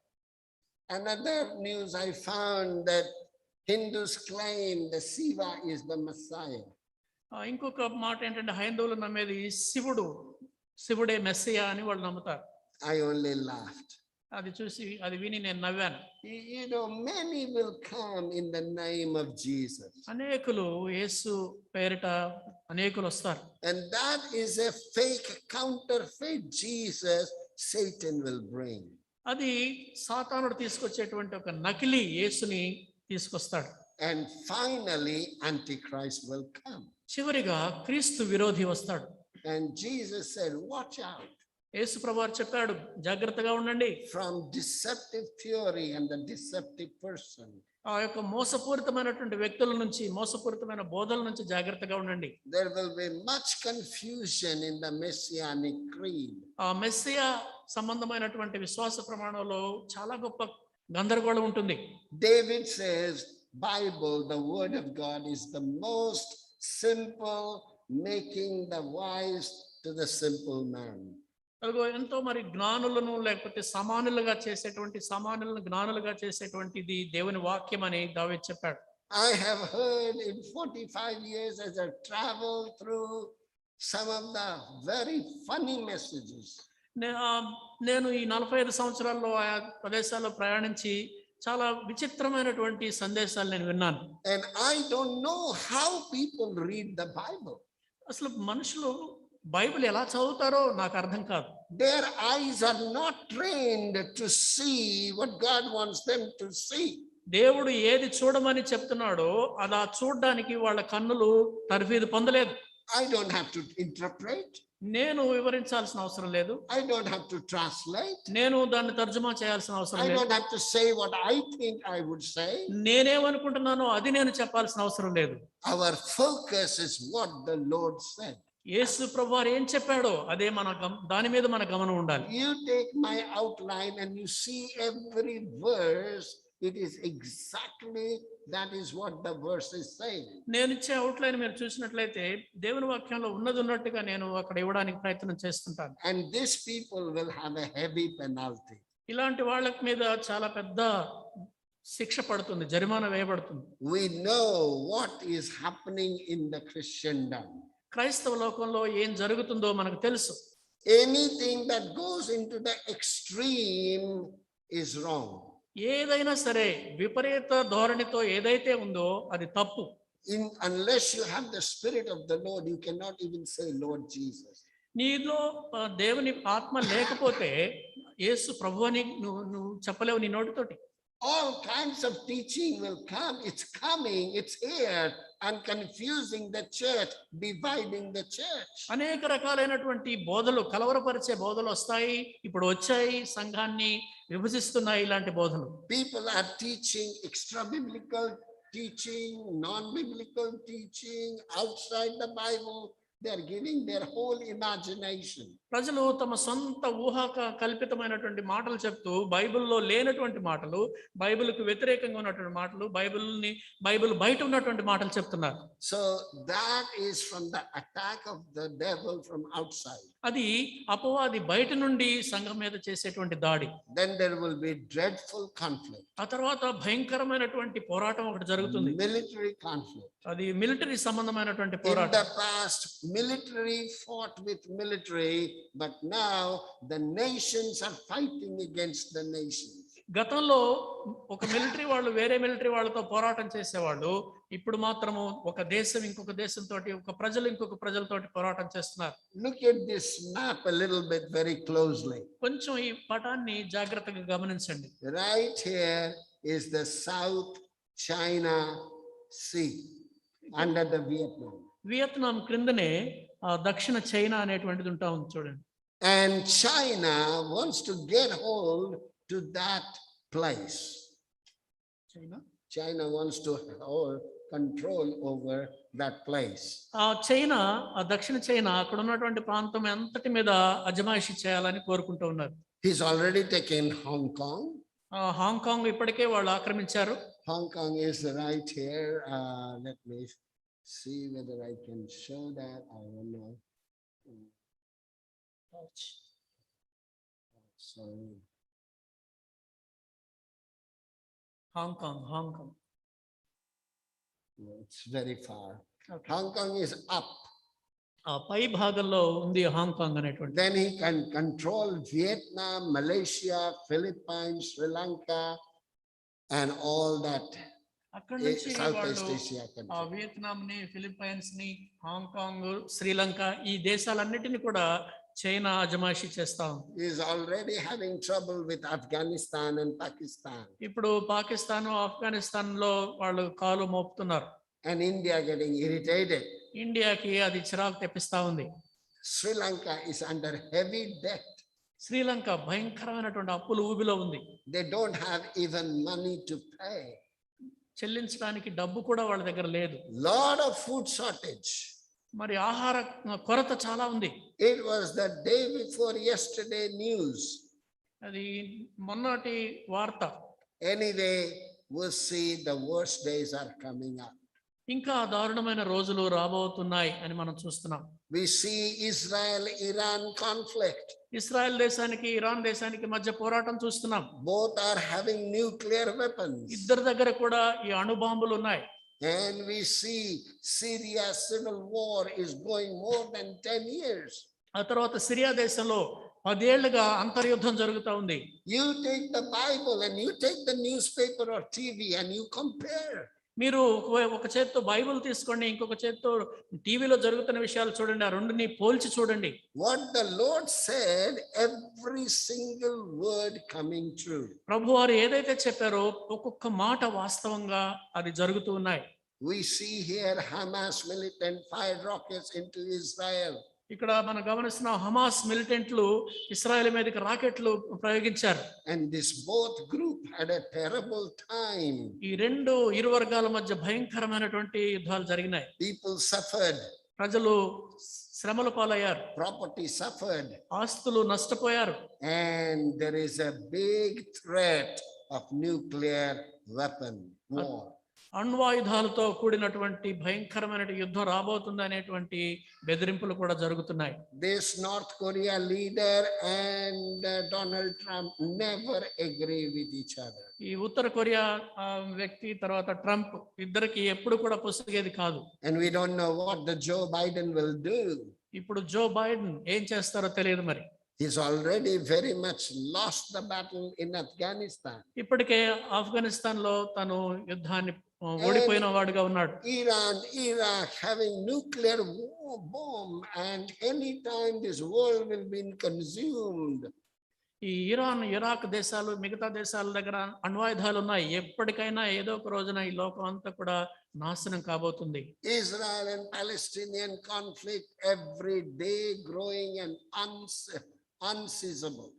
Another news I found that Hindus claim that Shiva is the Messiah. ఇంకొక మాట ఏంటంటే హైందవులు నమ్మేది శివుడే మెస్సియా అని వాళ్ళు నమ్ముతారు. I only laughed. అది చూసి, అది విని నేను నవ్వాను. You know, many will come in the name of Jesus. అనేకులు యేసు పేరిట అనేకులు వస్తారు. And that is a fake counterfeit Jesus Satan will bring. అది సాతానుడు తీసుకొచ్చేటువంటి ఒక నకిలీ యేసుని తీసుకొస్తాడు. And finally Antichrist will come. చివరిగా క్రీస్తు విరోధి వస్తాడు. And Jesus said, watch out. యేసు ప్రభువారు చెప్పాడు, జాగ్రత్తగా ఉండండి. From deceptive theory and the deceptive person. ఆ యొక్క మోసపూరితమైనటువంటి వ్యక్తుల నుంచి, మోసపూరితమైన బోధల నుంచి జాగ్రత్తగా ఉండండి. There will be much confusion in the messianic creed. ఆ మెస్సియా సంబంధమైనటువంటి విశ్వాస ప్రమాణంలో చాలా గొప్ప గందరగోళం ఉంటుంది. David says, Bible, the word of God, is the most simple, making the wise to the simple man. అదిగో ఎంతో మరి జ్ఞానులను, లేకపోతే సమానులుగా చేసేటువంటి, సమానులను జ్ఞానులుగా చేసేటువంటిది దేవుని వాక్యం అని దావీదు చెప్పాడు. I have heard in 45 years as I travel through some of the very funny messages. నేను ఈ 45 సంవత్సరాల్లో ఆయా ప్రదేశాల్లో ప్రయాణించి చాలా విచిత్రమైనటువంటి సందేశాలు నేను విన్నాను. And I don't know how people read the Bible. అసలు మనుషులు బైబిల్ ఎలా చదువుతారో నాకు అర్థం కాదు. Their eyes are not trained to see what God wants them to see. దేవుడు ఏది చూడమని చెప్తున్నాడో అలా చూడడానికి వాళ్ళ కన్నులు తర్ఫీదు పొందలేదు. I don't have to interpret. నేను వివరించాల్సిన అవసరం లేదు. I don't have to translate. నేను దాన్ని తర్జుమా చేయాల్సిన అవసరం I లేదు. don't have to say what I think I would say. నేనేమనుకుంటున్నానో అది నేను చెప్పాల్సిన అవసరం లేదు. Our focus is what the Lord said. యేసు ప్రభువారు ఏం చెప్పాడో అదే దాని మీద మన గమనం ఉండాలి. You take my outline and you see every verse. It is exactly that is what the verse is saying. నేను ఇచ్చే అవుట్లైన్ మీరు చూసినట్లయితే దేవుని వాక్యంలో ఉన్నది ఉన్నట్టుగా నేను అక్కడ ఇవ్వడానికి ప్రయత్నం చేస్తుంటాను. And these people will have a heavy penalty. ఇలాంటి వాళ్ళ మీద చాలా పెద్ద శిక్ష పడుతుంది, జరిమానా వేయబడుతుంది. We know what is happening in the Christendom. క్రైస్తవ లోకంలో ఏం జరుగుతుందో మనకు తెలుసు. Anything that goes into the extreme is wrong. ఏదైనా సరే విపరీత ధోరణితో ఏదైతే ఉందో అది తప్పు. Unless you have the Spirit of the Lord, you cannot even say Lord Jesus. నీలో దేవుని ఆత్మ లేకపోతే యేసు ప్రభు అని నువ్వు చెప్పలేవు నీ నోటితోటి. All kinds of teaching will come. It's coming. It's here and confusing the church, dividing the church. అనేక రకాలైనటువంటి బోధలు, కలవరపరిచే బోధలు వస్తాయి, ఇప్పుడు వచ్చాయి, సంఘాన్ని విభజిస్తున్నాయి ఇలాంటి బోధలు. People are teaching extra biblical teaching, non-biblical teaching, outside the Bible. They are giving their whole imagination. ప్రజలు తమ సొంత కల్పితమైనటువంటి మాటలు చెప్తూ బైబిల్లో లేనటువంటి మాటలు, బైబిల్కు వ్యతిరేకంగా ఉన్నటువంటి మాటలు, బైబిల్ బయట ఉన్నటువంటి మాటలు చెప్తున్నారు. So that is from the attack of the devil from outside. అది అపవాది బయట నుండి సంఘం మీద చేసేటువంటి దాడి. Then there will be dreadful conflict. ఆ తర్వాత భయంకరమైనటువంటి పోరాటం ఒకటి జరుగుతుంది. Military conflict. అది మిలిటరీ సంబంధమైనటువంటి In పోరాటం. the past, military fought with military, but now the nations are fighting against the nations. గతంలో ఒక మిలిటరీ వాళ్ళు వేరే మిలిటరీ వాళ్ళతో పోరాటం చేసేవాళ్ళు, ఇప్పుడు మాత్రము ఒక దేశం ఇంకొక దేశంతో, ఒక ప్రజలు ఇంకొక ప్రజలతోటి పోరాటం చేస్తున్నారు. Look at this map a little bit very closely. కొంచెం ఈ పటాన్ని జాగ్రత్తగా గమనించండి. Right here is the South China Sea under the Vietnam. Vietnam క్రిందనే దక్షిణ చైనా అనేటువంటిది ఉంటా ఉంది చూడండి. And China wants to get hold to that place. China wants to hold control over that place. China, దక్షిణ చైనా అక్కడ ఉన్నటువంటి ప్రాంతం అంతటి మీద అజమాయిషి చేయాలని కోరుకుంటూ ఉన్నారు. He's already taken Hong Kong. Hong Kong ఇప్పటికే వాళ్ళు ఆక్రమించారు. Hong Kong is right here. Let me see whether I can show that. I don't know. Sorry. Hong Kong No, it's very far. Okay. Hong Kong is up. పై భాగంలో ఉంది Hong Kong అనేటువంటి. Then he can control Vietnam, Malaysia, Philippines, Sri Lanka, and all that అక్కడ నుంచి Southeast వాళ్ళు Asia country. Vietnam ని, Philippines ని, Hong Kong, Sri Lanka ఈ దేశాలన్నిటిని కూడా చైనా అజమాయిషి చేస్తా ఉంది. He is already having trouble with Afghanistan and Pakistan. ఇప్పుడు పాకిస్తాన్, ఆఫ్ఘనిస్తాన్ లో వాళ్ళు కాలు మోపుతున్నారు. And India getting irritated. ఇండియాకి అది చిరాకు తెప్పిస్తా ఉంది. Sri Lanka is under heavy debt. Sri Lanka భయంకరమైనటువంటి అప్పుల ఊబిలో ఉంది. They don't have even money to pay. చెల్లించడానికి డబ్బు కూడా వాళ్ళ దగ్గర లేదు. Lot of food shortage. మరి ఆహార కొరత చాలా ఉంది. It was the day before yesterday news. అది మొన్నటి వార్త. Anyway, we'll see the worst days are coming up. ఇంకా దారుణమైన రోజులు రాబోతున్నాయి అని మనం చూస్తున్నాం. We see Israel-Iran conflict. Israel దేశానికి, ఇరాన్ దేశానికి మధ్య పోరాటం చూస్తున్నాం. Both are having nuclear weapons. ఇద్దరి దగ్గర కూడా ఈ అణుబాంబులు ఉన్నాయి. And we see Syria civil war is going more than 10 years. ఆ తర్వాత సిరియా దేశంలో 10 ఏళ్లుగా అంతర్యుద్ధం జరుగుతూ ఉంది. You take the Bible and you take the newspaper or TV and you compare. మీరు ఒక చేత్తో బైబిల్ తీసుకోండి, ఇంకొక చేత్తో టీవీలో జరుగుతున్న విషయాలు చూడండి. ఆ రెండుని పోల్చి చూడండి. What the Lord said, every single word coming true. ప్రభువారు ఏదైతే చెప్పారో ఒక్కొక్క మాట వాస్తవంగా అది జరుగుతూ ఉన్నాయి. We see here Hamas militant fired rockets into Israel. ఇక్కడ మనం గమనిస్తున్న హమాస్ మిలిటెంట్లు ఇశ్రాయేల్ మీదకి రాకెట్లు ప్రయోగించారు. And this both group had a terrible time. ఈ ఇరు వర్గాల మధ్య భయంకరమైనటువంటి యుద్ధాలు జరిగినాయి. People suffered. ప్రజలు శ్రమల పాలయ్యారు. Property suffered. ఆస్తులు నష్టపోయారు. And there is a big threat of nuclear weapon war. అణ్వాయుధాలతో కూడినటువంటి భయంకరమైన యుద్ధం రాబోతుంది అనేటువంటి బెదిరింపులు కూడా జరుగుతున్నాయి. This North Korea leader and Donald Trump never agree with each other. ఈ ఉత్తర కొరియా వ్యక్తి తర్వాత ట్రంప్ ఇద్దరికి ఎప్పుడు కూడా పొసగేది కాదు. And we don't know what the Joe Biden will do. ఇప్పుడు జో బైడెన్ ఏం చేస్తారో తెలియదు మరి. He's already very much lost the battle in Afghanistan. ఇప్పటికే ఆఫ్ఘనిస్తాన్ లో తను యుద్ధాన్ని ఓడిపోయిన వాడుగా ఉన్నాడు. Iran, Iraq having nuclear bomb, and anytime this world will be consumed. ఈ ఇరాన్, ఇరాక్ దేశాలు, మిగతా దేశాల దగ్గర అణ్వాయుధాలు ఉన్నాయి. ఎప్పటికైనా ఏదో ఒక రోజున ఈ లోకం అంతా కూడా నాశనం కాబోతుంది. Israel and Palestinian conflict every day growing and unceasable.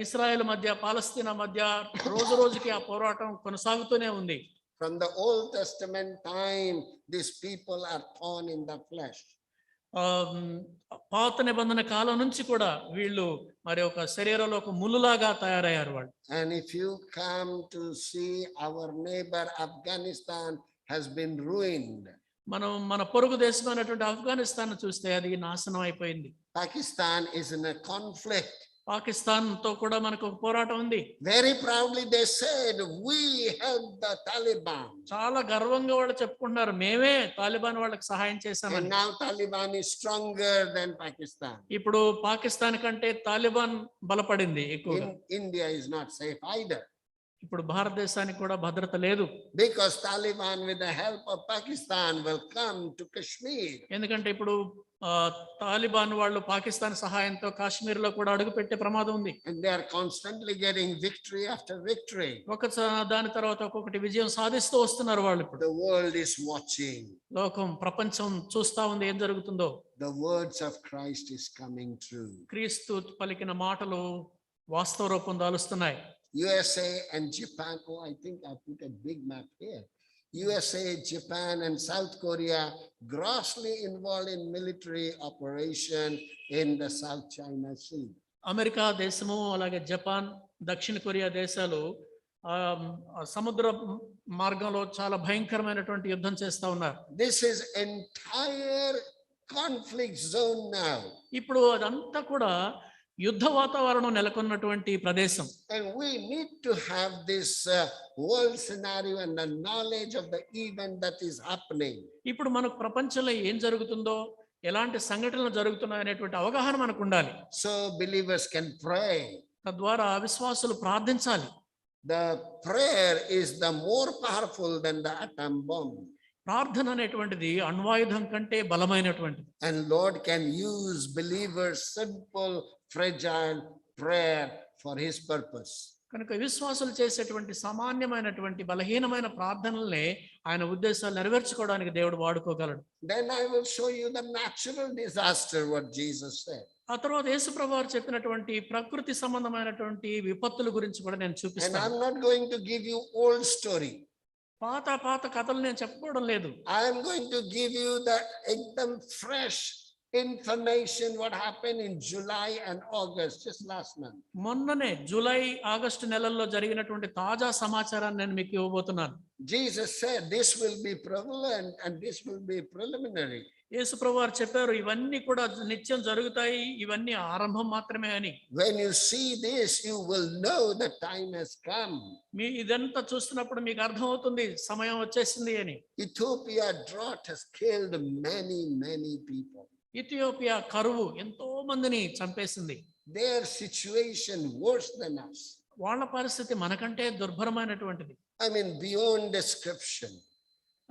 Israel మధ్య, పాలస్తీనా మధ్య రోజు రోజుకి ఆ పోరాటం కొనసాగుతూనే ఉంది. From the Old Testament time, these people are thorn in the flesh. పాత నిబంధన కాలం నుంచి కూడా వీళ్ళు మరి ఒక శరీరంలో ఒక ముళ్ళులాగా తయారయ్యారు వాళ్ళు. And if you come to see, our neighbor Afghanistan has been ruined. మనం మన పొరుగు దేశమైనటువంటి ఆఫ్ఘనిస్తాన్ చూస్తే అది నాశనం అయిపోయింది. Pakistan is in a conflict. Pakistan తో కూడా మనకు ఒక పోరాటం ఉంది. Very proudly they said, we helped the Taliban. చాలా గర్వంగా వాళ్ళు చెప్పుకుంటున్నారు, మేమే తాలిబాన్ వాళ్ళకి సహాయం And చేశామని. now Taliban is stronger than Pakistan. ఇప్పుడు పాకిస్తాన్ కంటే తాలిబాన్ బలపడింది ఎక్కువగా. India is not safe either. ఇప్పుడు భారతదేశానికి కూడా భద్రత లేదు. Because Taliban with the help of Pakistan will come to Kashmir. ఎందుకంటే ఇప్పుడు తాలిబాన్ వాళ్ళు పాకిస్తాన్ సహాయంతో కాశ్మీర్ లో కూడా అడుగు పెట్టే ప్రమాదం ఉంది. And they are constantly getting victory after victory. దాని తర్వాత ఒక్కొక్కటి విజయం సాధిస్తూ వస్తున్నారు వాళ్ళు. ఇప్పుడు The world is watching. లోకం, ప్రపంచం చూస్తా ఉంది ఏం జరుగుతుందో. The words of Christ is coming true. క్రీస్తు పలికిన మాటలు వాస్తవ రూపం దాలుస్తున్నాయి. USA and Japan. Oh, I think I put a big map here. USA, Japan, and South Korea grossly involved in military operation in the South China Sea. America దేశము, అలాగే Japan, దక్షిణ Korea దేశాలు సముద్ర మార్గంలో చాలా భయంకరమైనటువంటి యుద్ధం చేస్తా ఉన్నారు. This is entire conflict zone now. ఇప్పుడు అదంతా కూడా యుద్ధ వాతావరణం నెలకొన్నటువంటి ప్రదేశం. And we need to have this world scenario and the knowledge of the event that is happening. ఇప్పుడు మనకు ప్రపంచంలో ఏం జరుగుతుందో, ఎలాంటి సంఘటనలు జరుగుతున్నాయి అనేటువంటి అవగాహన మనకు ఉండాలి. So believers can pray. తద్వారా విశ్వాసులు ప్రార్థించాలి. The prayer is the more powerful than the atom bomb. ప్రార్థన అనేటువంటిది అణ్వాయుధం కంటే బలమైనటువంటిది. And Lord can use believers' simple, fragile prayer for his purpose. కనుక విశ్వాసులు చేసేటువంటి సామాన్యమైనటువంటి బలహీనమైన ప్రార్థనలనే ఆయన ఉద్దేశాలు నెరవేర్చుకోవడానికి దేవుడు వాడుకోగలడు. Then I will show you the natural disaster, what Jesus said. ఆ తర్వాత యేసుప్రభువు వారు చెప్పినటువంటి ప్రకృతి సంబంధమైనటువంటి విపత్తుల గురించి కూడా నేను And చూపిస్తాను. I'm not going to give you old story. పాత కథలు నేను చెప్పుకోవడం లేదు. I am going to give you the ekdam fresh information what happened in July and August, just last month. మొన్ననే జూలై, ఆగస్టు నెలల్లో జరిగినటువంటి తాజా సమాచారాన్ని నేను మీకు ఇవ్వబోతున్నాను. Jesus said this will be prevalent and this will be preliminary. యేసుప్రభువు వారు చెప్పారు, ఇవన్నీ కూడా నిత్యం జరుగుతాయి, ఇవన్నీ ఆరంభం మాత్రమే అని. When you see this, you will know the time has come. మీ ఇదంతా చూస్తున్నప్పుడు మీకు అర్థమవుతుంది సమయం వచ్చేసింది అని. Ethiopia drought has killed many people. Ethiopia కరువు ఎంతో మందిని చంపేసింది. Their situation worse than us. వాళ్ళ పరిస్థితి మనకంటే దుర్భరమైనటువంటిది. I mean beyond description.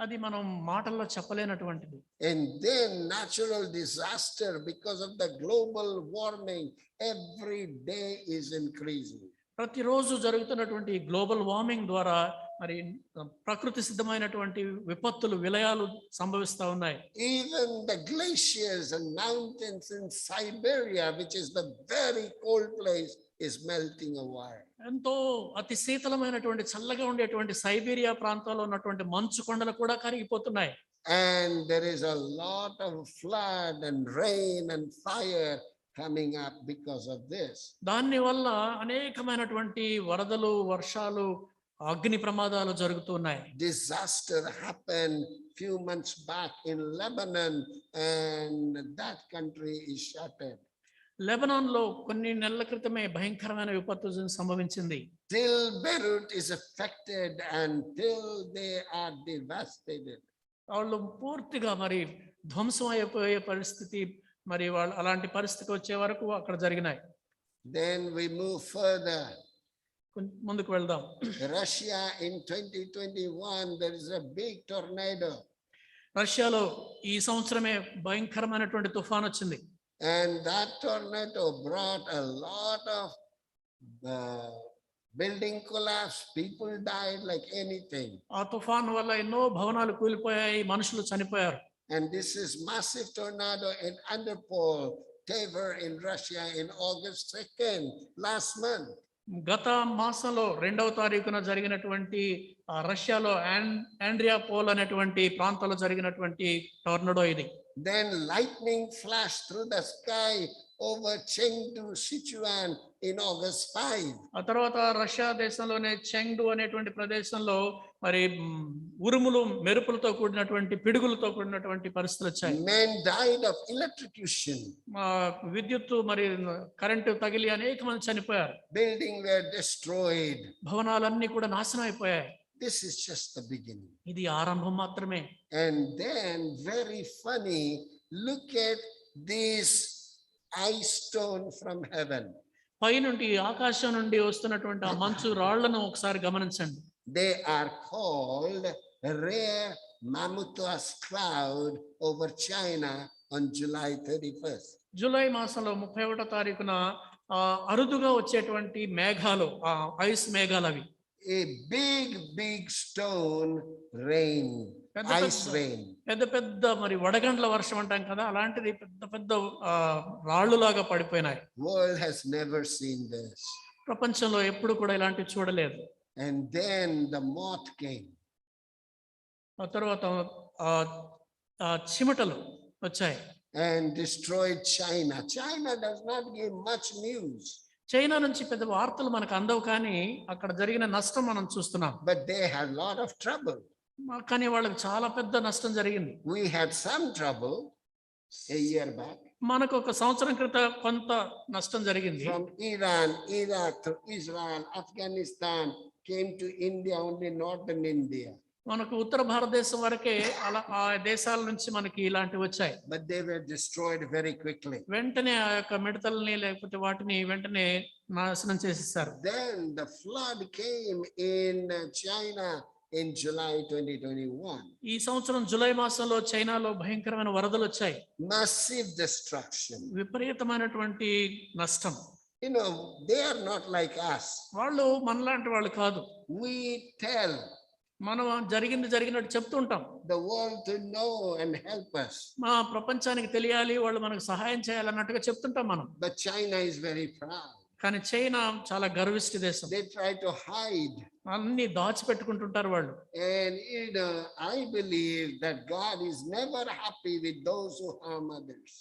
అది మనం మాటల్లో చెప్పలేనటువంటిది. And then natural disaster because of the global warming every day is increasing. ప్రతిరోజు జరుగుతున్నటువంటి గ్లోబల్ వార్మింగ్ ద్వారా మరి ప్రకృతి సిద్ధమైనటువంటి విపత్తులు విలయాలు సంభవిస్తా ఉన్నాయి. Even the glaciers and mountains in Siberia, which is the very cold place, is melting away. ఎంతో అతి శీతలమైనటువంటి చల్లగా ఉండేటువంటి సైబీరియా ప్రాంతాల్లో ఉన్నటువంటి మంచు కొండలు కూడా కరిగిపోతున్నాయి. And there is a lot of flood and rain and fire coming up because of this. దాని వల్ల అనేకమైనటువంటి వరదలు, వర్షాలు, అగ్ని ప్రమాదాలు జరుగుతున్నాయి. Disaster happened few months back in Lebanon, and that country is shattered. Lebanon లో కొన్ని నెలల క్రితమే భయంకరమైన విపత్తు సంభవించింది. Till Beirut is affected until they are devastated. వాళ్ళు పూర్తిగా మరి ధ్వంసం అయిపోయే పరిస్థితి, మరి వాళ్ళు అలాంటి పరిస్థితి వచ్చే వరకు అక్కడ జరిగినాయి. Then we move further. ముందుకు వెళ్దాం. Russia in 2021, there is a big tornado. రష్యాలో ఈ సంవత్సరమే భయంకరమైనటువంటి తుఫాన్ వచ్చింది. And that tornado brought a lot of building collapse. People died like anything. ఆ తుఫాన్ వల్ల ఎన్నో భవనాలు కూలిపోయాయి, మనుషులు చనిపోయారు. And this is massive tornado in Andropol, Tver in Russia in August 2nd, last month. గత మాసంలో 2వ తారీఖున జరిగినటువంటి రష్యాలో ఆండ్రియాపోల్ అనేటువంటి ప్రాంతంలో జరిగినటువంటి టోర్నడో ఇది. Then lightning flashed through the sky over Chengdu, Sichuan in August 5. ఆ తర్వాత రష్యా దేశంలోనే చెంగ్డు అనేటువంటి ప్రదేశంలో మరి ఉరుములు, మెరుపులతో కూడినటువంటి పిడుగులతో కూడినటువంటి పరిస్థితులు వచ్చాయి. Men died of electrocution. విద్యుత్తు మరి కరెంటు తగిలి అనేక మంది చనిపోయారు. Buildings were destroyed. భవనాలన్నీ కూడా నాశనం అయిపోయాయి. This is just the beginning. ఇది ఆరంభం మాత్రమే. And then very funny, look at this ice stone from heaven. పైనుండి ఆకాశం నుండి వస్తున్నటువంటి ఆ మంచు రాళ్లను ఒకసారి గమనించండి. They are called rare mammutus cloud over China on July 31st. July మాసంలో 31వ తారీఖున అరుదుగా వచ్చేటువంటి మేఘాలు, ఐస్ మేఘాలు అవి. A big stone rain, ice rain. పెద్ద పెద్ద మరి వడగండ్ల వర్షం అంటాం కదా, అలాంటిది పెద్ద పెద్ద రాళ్ళులాగా పడిపోయినాయి. World has never seen this. ప్రపంచంలో ఎప్పుడు కూడా ఇలాంటివి చూడలేదు. And then the moth came. ఆ తర్వాత చిమటలు వచ్చాయి and destroyed China. China does not give much news. China నుంచి పెద్ద వార్తలు మనకు అందవు, కానీ అక్కడ జరిగిన నష్టం మనం చూస్తున్నాం. But they had a lot of trouble. కానీ వాళ్ళకి చాలా పెద్ద నష్టం జరిగింది. We had some trouble a year back. మనకు ఒక సంవత్సరం క్రితం కొంత నష్టం జరిగింది. From Iran, Iraq, to Israel, Afghanistan, came to India, only northern India. మనకు ఉత్తర భారతదేశం వరకే అలా ఆ దేశాల నుంచి మనకి ఇలాంటివి వచ్చాయి. But they were destroyed very quickly. వెంటనే ఆ యొక్క మిడతల్ని లేకపోతే వాటిని వెంటనే నాశనం చేసేసారు. Then the flood came in China in July 2021. ఈ సంవత్సరం జూలై మాసంలో చైనాలో భయంకరమైన వరదలు వచ్చాయి. Massive destruction. విపరీతమైనటువంటి నష్టం. You know, they are not like us. వాళ్ళు మనలాంటి వాళ్ళు కాదు. We tell మనం జరిగినట్టు చెప్తుంటాం. the world to know and help us. మా ప్రపంచానికి తెలియాలి, వాళ్ళు మనకు సహాయం చేయాలన్నట్టుగా చెప్తుంటాం మనం. But China is very proud. కానీ చైనా చాలా గర్విష్టి దేశం. They try to hide. అన్ని దాచిపెట్టుకుంటుంటారు వాళ్ళు. And you know, I believe that God is never happy with those who harm others.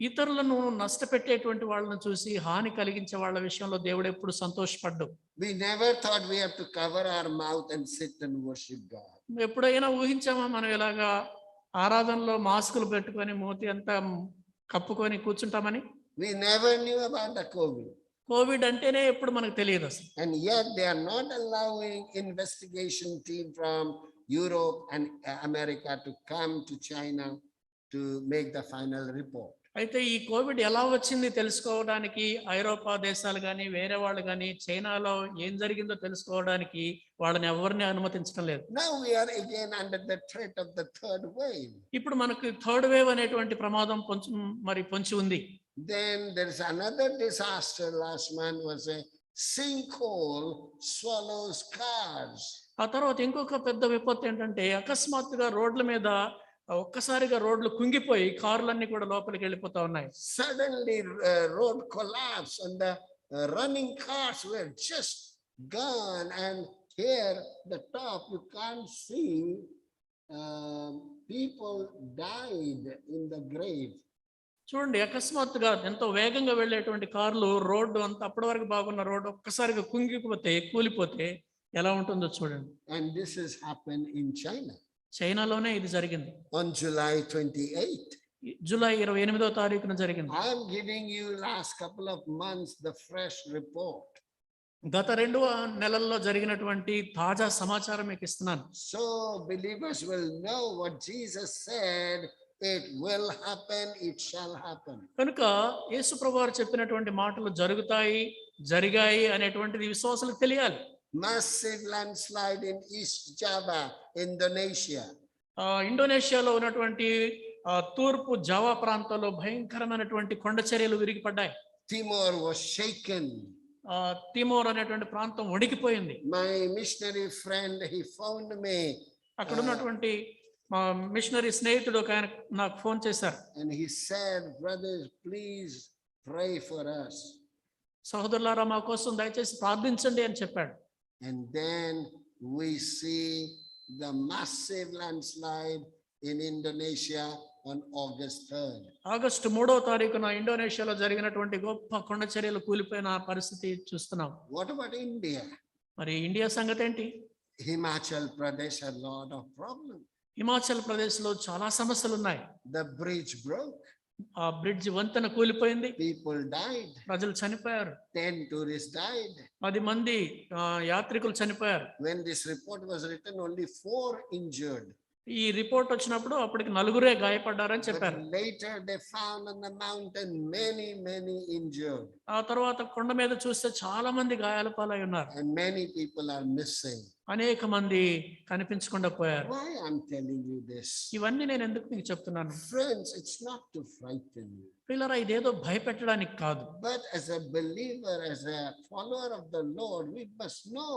ఇతరులను నష్టపెట్టేటువంటి వాళ్ళని చూసి హాని కలిగించే వాళ్ళ విషయంలో దేవుడు ఎప్పుడు సంతోషపడ్డు. We never thought we have to cover our mouth and sit and worship God. ఎప్పుడైనా ఊహించామా మనం ఇలాగా ఆరాధనలో మాస్కులు పెట్టుకొని మూతి అంతా కప్పుకొని కూర్చుంటామని? We never knew about the COVID. Covid అంటేనే ఎప్పుడు మనకు తెలియదు అసలు. And yet they are not allowing investigation team from Europe and America to come to China to make the final report. అయితే ఈ కోవిడ్ ఎలా వచ్చింది తెలుసుకోవడానికి ఐరోపా దేశాలు కానీ వేరే వాళ్ళు కానీ చైనాలో ఏం జరిగిందో తెలుసుకోవడానికి వాళ్ళని ఎవరిని అనుమతించడం లేదు. Now we are again under the threat of the third wave. ఇప్పుడు మనకు థర్డ్ వేవ్ అనేటువంటి ప్రమాదం పొంచి ఉంది. Then there is another disaster last month was a sinkhole swallows cars. ఆ తర్వాత ఇంకొక పెద్ద విపత్తు ఏంటంటే అకస్మాత్తుగా రోడ్ల మీద ఒక్కసారిగా రోడ్లు కుంగిపోయి కార్లన్నీ కూడా లోపలికి వెళ్ళిపోతా ఉన్నాయి. Suddenly road collapse and the running cars were just gone, and here the top you can't see, people died in the grave. చూడండి, అకస్మాత్తుగా ఎంతో వేగంగా వెళ్ళేటువంటి కార్లు రోడ్డు అంత అప్పటి వరకు బాగున్న రోడ్డు ఒక్కసారిగా కుంగిపోతే కూలిపోతే ఎలా ఉంటుందో చూడండి. And this has happened in China చైనాలోనే ఇది జరిగింది. on July 28. జూలై 28వ తారీఖున జరిగింది. I am giving you last couple of months the fresh report. గత 2 నెలల్లో జరిగినటువంటి తాజా సమాచారం మీకు ఇస్తున్నాను. So believers will know what Jesus said, it will happen, it shall happen. కనుక యేసు ప్రభువారు చెప్పినటువంటి మాటలు జరిగాయి అనేటువంటిది విశ్వాసులకు తెలియాలి. Massive landslide in East Java, Indonesia. ఇండోనేషియాలో ఉన్నటువంటి తూర్పు జావా ప్రాంతంలో భయంకరమైనటువంటి కొండ చర్యలు విరిగిపడ్డాయి. Timor was shaken. తిమోర్ అనేటువంటి ప్రాంతం వణికిపోయింది. My missionary friend, he phoned me. అక్కడ ఉన్నటువంటి మా మిషనరీ స్నేహితుడు ఒక ఆయన నాకు ఫోన్ చేశారు. And he said, brothers, please pray for us. సహోదరులారా మా కోసం దయచేసి ప్రార్థించండి అని చెప్పాడు. And then we see the massive landslide in Indonesia on August 3rd. August 3వ తారీఖున ఇండోనేషియాలో జరిగినటువంటి గొప్ప కొండ చర్యలు కూలిపోయిన పరిస్థితి చూస్తున్నాం. What about India? మరి ఇండియా సంగతి ఏంటి? Himachal Pradesh had a lot of problems. Himachal Pradesh లో చాలా సమస్యలు ఉన్నాయి. The bridge broke. ఆ బ్రిడ్జ్ వంతెన కూలిపోయింది. People died. ప్రజలు చనిపోయారు. 10 tourists died. 10 మంది యాత్రికులు చనిపోయారు. When this report was written, only 4 injured. ఈ రిపోర్ట్ వచ్చినప్పుడు అప్పటికి 4 గాయపడ్డారని చెప్పారు. But later they found on the mountain many injured. ఆ తర్వాత కొండ మీద చూస్తే చాలా మంది గాయాల పాలై ఉన్నారు. And many people are missing. అనేక మంది కనిపించకుండా పోయారు. Why I'm telling you this? ఇవన్నీ నేను ఎందుకు మీకు చెప్తున్నాను? Friends, it's not to frighten you. పిల్లరా, ఇదేదో భయపెట్టడానికి కాదు. But as a believer, as a follower of the Lord, we must know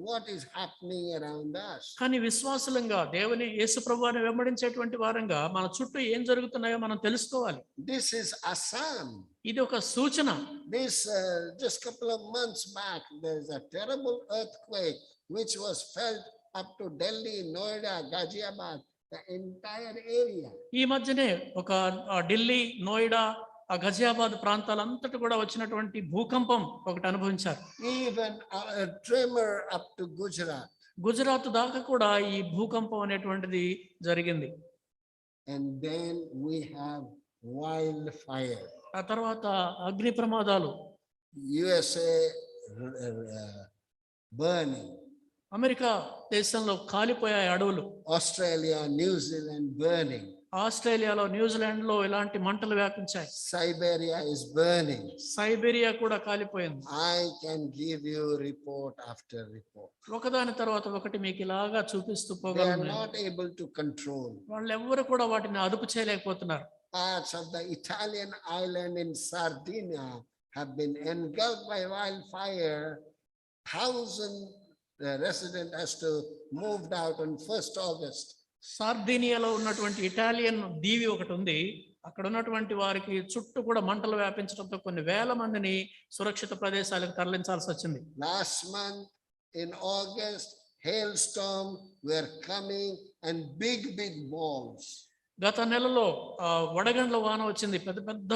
what is happening around us. కానీ విశ్వాసులంగా దేవుని యేసు ప్రభువుని వెంబడించేటువంటి వారంగా మన చుట్టూ ఏం జరుగుతున్నాయో మనం తెలుసుకోవాలి. This is Assam. ఇది ఒక సూచన. This just couple of months back, there's a terrible earthquake which was felt up to Delhi, Noida, Ghaziabad, the entire area. ఈ మధ్యనే ఒక ఢిల్లీ, నోయిడా, ఆ గజియాబాద్ ప్రాంతాలంతటి కూడా వచ్చినటువంటి భూకంపం ఒకటి అనుభవించారు. Even a tremor up to Gujarat. Gujarat దాకా కూడా ఈ భూకంపం అనేటువంటిది జరిగింది. And then we have wildfire. ఆ తర్వాత అగ్ని ప్రమాదాలు. USA burning. అమెరికా దేశంలో కాలిపోయాయి అడవులు. Australia, New Zealand burning. ఆస్ట్రేలియాలో, న్యూజిలాండ్ లో ఇలాంటి మంటలు వ్యాపించాయి. Siberia is burning. సైబీరియా కూడా కాలిపోయింది. I can give you report after report. ఒకదాని తర్వాత ఒకటి మీకు ఇలాగా చూపిస్తూ They are పోగలను. not able to control. వాళ్ళు ఎవ్వరు కూడా వాటిని అదుపు చేయలేకపోతున్నారు. Parts of the Italian island in Sardinia have been engulfed by wildfire. 1,000 resident has to moved out on 1st August. సార్దీనియాలో ఉన్నటువంటి ఇటాలియన్ దీవి ఒకటి ఉంది. అక్కడ ఉన్నటువంటి వారికి చుట్టూ కూడా మంటలు వ్యాపించడంతో కొన్ని వేల మందిని సురక్షిత ప్రదేశాలకు తరలించాల్సి వచ్చింది. Last month in August, hailstorm were coming and big balls. గత నెలలో వడగండ్ల వాన వచ్చింది. పెద్ద పెద్ద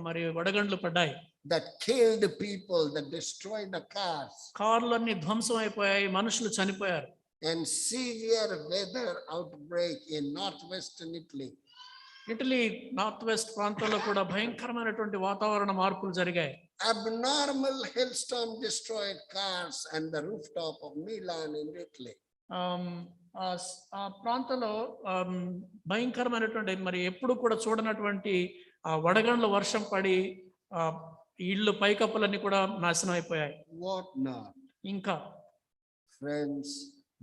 మరి వడగండ్లు పడ్డాయి. That killed people, that destroyed the cars. కార్లన్నీ ధ్వంసం అయిపోయాయి, మనుషులు చనిపోయారు. And severe weather outbreak in northwestern Italy. Italy north west ప్రాంతంలో కూడా భయంకరమైనటువంటి వాతావరణ మార్పులు జరిగాయి. Abnormal hailstorm destroyed cars and the rooftop of Milan in Italy. ఆ ప్రాంతంలో భయంకరమైనటువంటి మరి ఎప్పుడు కూడా చూడనటువంటి ఆ వడగండ్ల వర్షం పడి ఆ ఇళ్ళు పైకప్పులన్నీ కూడా నాశనం అయిపోయాయి. What not? ఇంకా Friends,